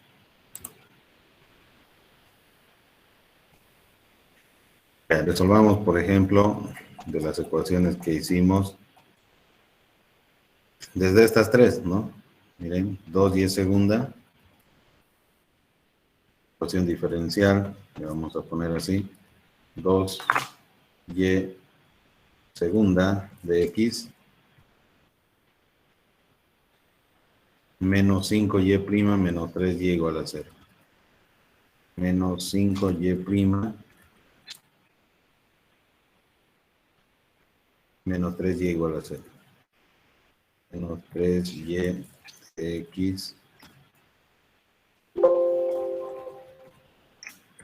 Resolvamos, por ejemplo, de las ecuaciones que hicimos, desde estas tres, ¿no? Miren, 2y segunda, ecuación diferencial, le vamos a poner así, 2y segunda de x, menos 5y prima menos 3y igual a 0. Menos 5y prima menos 3y igual a 0. Menos 3y x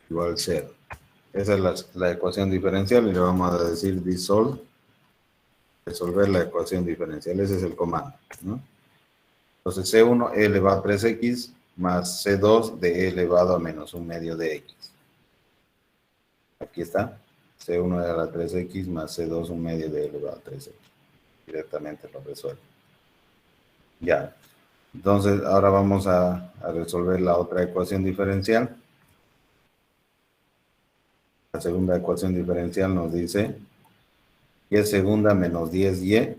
igual a 0. Esa es la ecuación diferencial, y le vamos a decir resolver la ecuación diferencial. Ese es el comando, ¿no? Entonces C1 e elevado a 3x más C2 de e elevado a menos 1/2 de x. Aquí está. C1 elevado a 3x más C2 1/2 de e elevado a 3x. Directamente lo resuelve. Ya. Entonces ahora vamos a resolver la otra ecuación diferencial. La segunda ecuación diferencial nos dice y segunda menos 10y,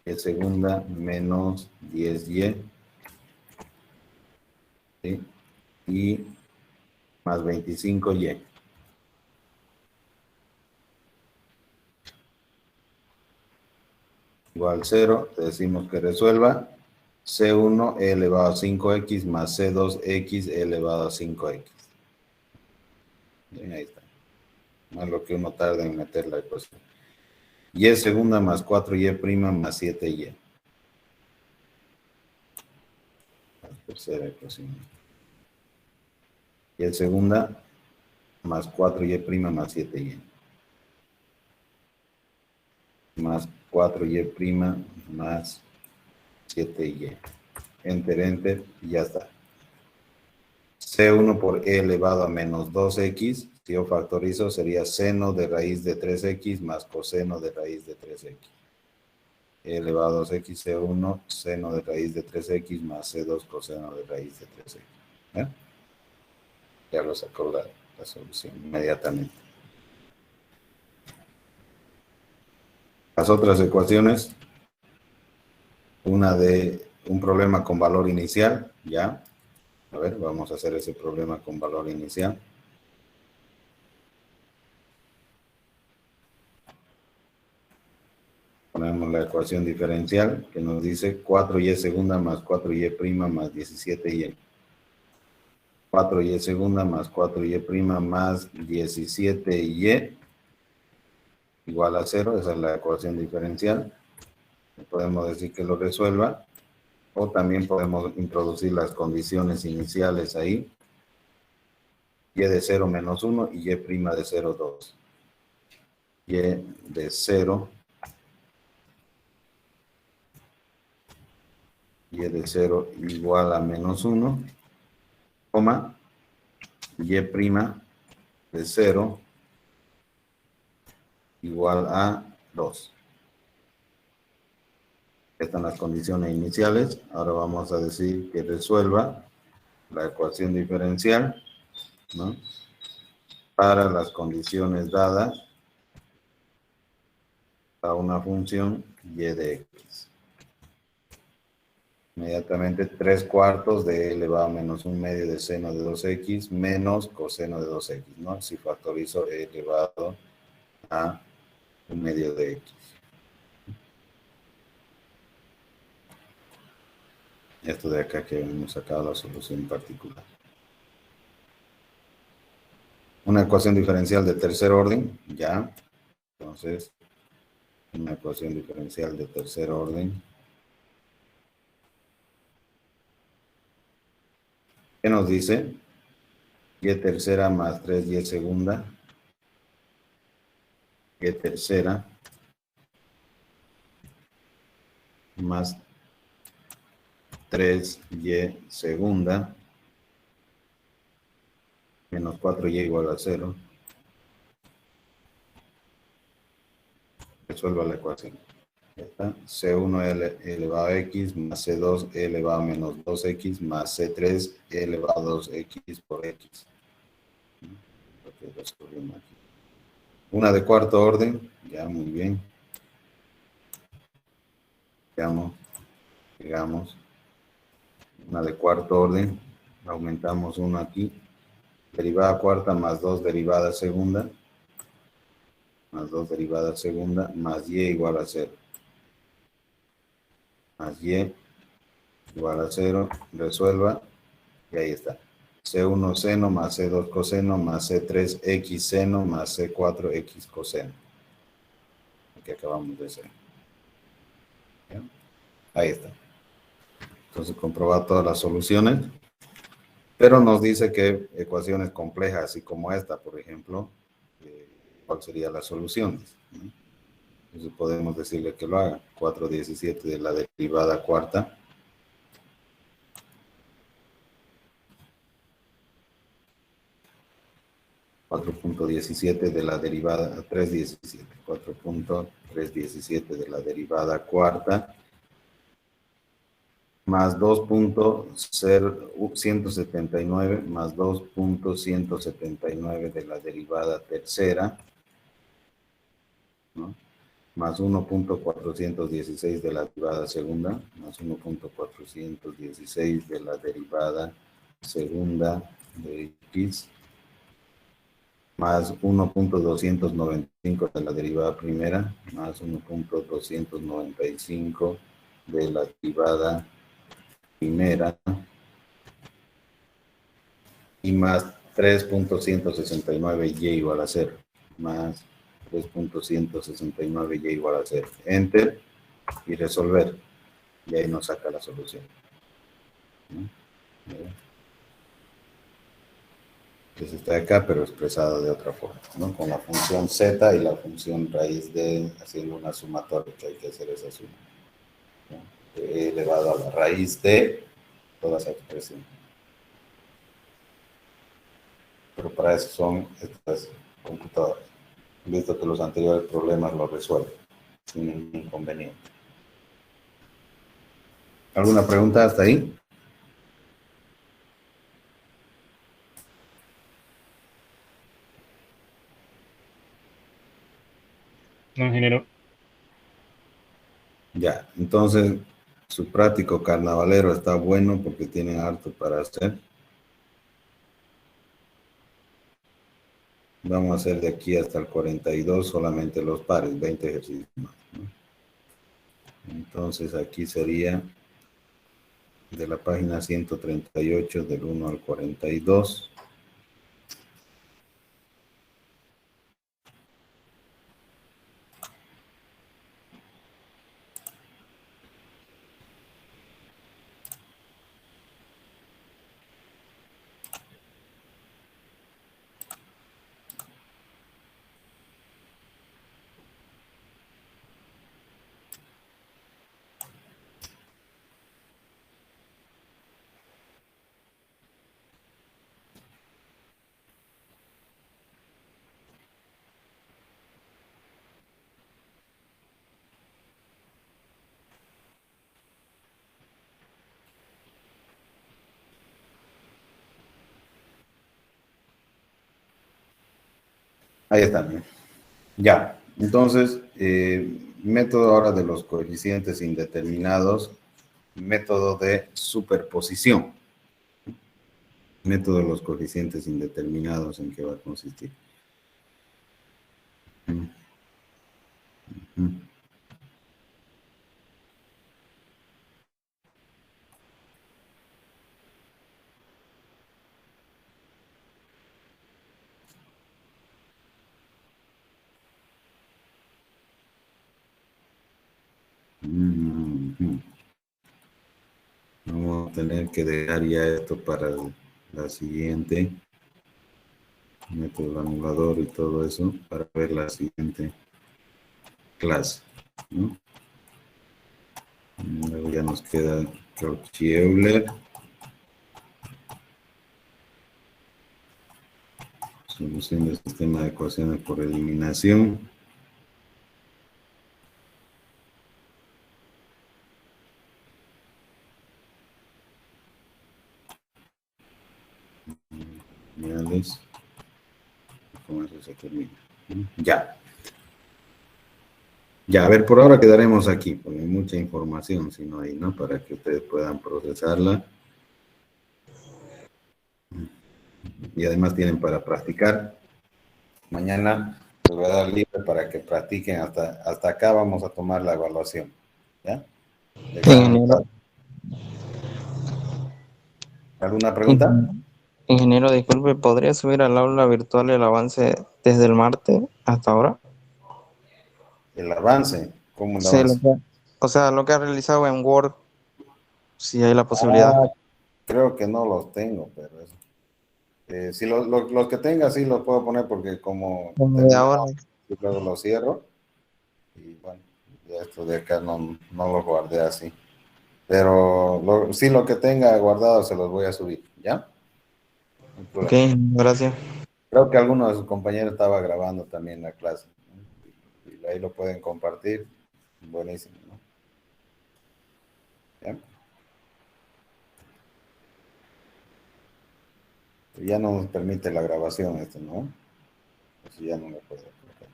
y segunda menos 10y, ¿sí? Y más 25y. igual 0, te decimos que resuelva C1 e elevado a 5x más C2x e elevado a 5x. Bien, ahí está. No es lo que uno tarda en meter la ecuación. Y segunda más 4y' más 7y. La tercera ecuación. Y segunda más 4y' más 7y. Más 4y' más 7y. Enter, enter, y ya está. C1 por e elevado a menos 2x, si yo factorizo, sería seno de raíz de 3x más coseno de raíz de 3x. E elevado a 2x, C1, seno de raíz de 3x más C2, coseno de raíz de 3x. ¿Eh? Ya lo sacó la solución inmediatamente. Las otras ecuaciones, una de un problema con valor inicial, ya. A ver, vamos a hacer ese problema con valor inicial. Ponemos la ecuación diferencial que nos dice 4y segunda más 4y' más 17y. 4y segunda más 4y' más 17y igual a 0. Esa es la ecuación diferencial. Podemos decir que lo resuelva. O también podemos introducir las condiciones iniciales ahí. Y de 0 menos 1 y y' de 0, 2. Y de 0. Y de 0 igual a menos 1. Coma. Y' de 0 igual a 2. Estas son las condiciones iniciales. Ahora vamos a decir que resuelva la ecuación diferencial, ¿no?, para las condiciones dadas a una función y de x. Inmediatamente 3/4 de e elevado a menos 1/2 de seno de 2x menos coseno de 2x, ¿no? Si factorizo e elevado a 1/2 de x. Esto de acá que hemos sacado la solución particular. Una ecuación diferencial de tercer orden, ya. Entonces, una ecuación diferencial de tercer orden. ¿Qué nos dice? Y tercera más 3y segunda. Y tercera más 3y segunda menos 4y igual a 0. Resuelva la ecuación. Ya está. C1 elevado a x más C2 elevado a menos 2x más C3 elevado a 2x por x. Una de cuarto orden. Ya, muy bien. Digamos. Una de cuarto orden. Aumentamos uno aquí. Derivada cuarta más 2 derivada segunda. Más 2 derivada segunda, más y igual a 0. Más y igual a 0, resuelva, y ahí está. C1 seno más C2 coseno más C3 x seno más C4 x coseno. Aquí acabamos de hacer. ¿Bien? Ahí está. Entonces, comprobar todas las soluciones. Pero nos dice que ecuaciones complejas, así como esta, por ejemplo, ¿cuál sería la solución? Entonces podemos decirle que lo haga. 4.17 de la derivada cuarta. .317 de la derivada 3.17. 4.317 de la derivada cuarta. Más 2.179 más 2.179 de la derivada tercera, ¿no?, más 1.416 de la derivada segunda, más 1.416 de la derivada segunda de x, más 1.295 de la derivada primera, más 1.295 de la derivada primera, y más 3.169y igual a 0, más 3.169y igual a 0. Enter y resolver. Y ahí nos saca la solución. ¿No? Entonces está acá, pero expresado de otra forma, ¿no? Con la función z y la función raíz de, haciendo una sumatoria, que hay que hacer esa suma, ¿no? E elevado a la raíz de toda esa expresión. Pero para eso son estas computadoras. Visto que los anteriores problemas los resuelven sin ningún inconveniente. ¿Alguna pregunta hasta ahí? No, ingeniero. Ya, entonces su práctico carnavalero está bueno porque tienen harto para hacer. Vamos a hacer de aquí hasta el 42 solamente los pares, 20 ejercicios más, ¿no? Entonces aquí sería de la página 138 del 1 al 42. Ahí está. Ya, entonces, método ahora de los coeficientes indeterminados, método de superposición. Método de los coeficientes indeterminados, ¿en qué va a consistir? Vamos a tener que dejar ya esto para la siguiente. Método anulador y todo eso para ver la siguiente clase, ¿no? Luego ya nos queda Cauchy-Euler, solución del sistema de ecuaciones por eliminación. Lineales. Con eso se termina. Ya. Ya, a ver, por ahora quedaremos aquí, porque hay mucha información, si no hay, ¿no? Para que ustedes puedan procesarla. Y además tienen para practicar. Mañana les voy a dar libre para que practiquen. Hasta acá vamos a tomar la evaluación. ¿Ya? Ingeniero, ¿Alguna pregunta? ingeniero, disculpe, ¿podría subir al aula virtual el avance desde el martes hasta ahora? El avance. ¿Cómo el Sí, avance? o sea, lo que ha realizado en Word, si hay la posibilidad. Ah, creo que no los tengo, pero eso. Si los que tenga, sí los puedo poner porque como Como de ahora. terminamos y luego los cierro. Y bueno, ya esto de acá no lo guardé así. Pero sí, lo que tenga guardado se los voy a subir, ¿ya? No hay Ok, problema. gracias. Creo que alguno de sus compañeros estaba grabando también la clase, ¿no? Y ahí lo pueden compartir. Buenísimo, ¿no? ¿Ya? Ya no nos permite la grabación esto, ¿no? Eso ya no lo puedo colocar.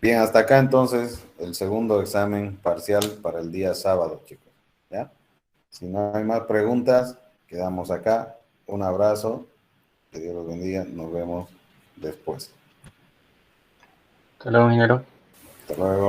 Bien, hasta acá entonces el segundo examen parcial para el día sábado, chicos. ¿Ya? Si no hay más preguntas, quedamos acá. Un abrazo. Que Dios los bendiga. Nos vemos después. Hasta luego, ingeniero. Hasta luego.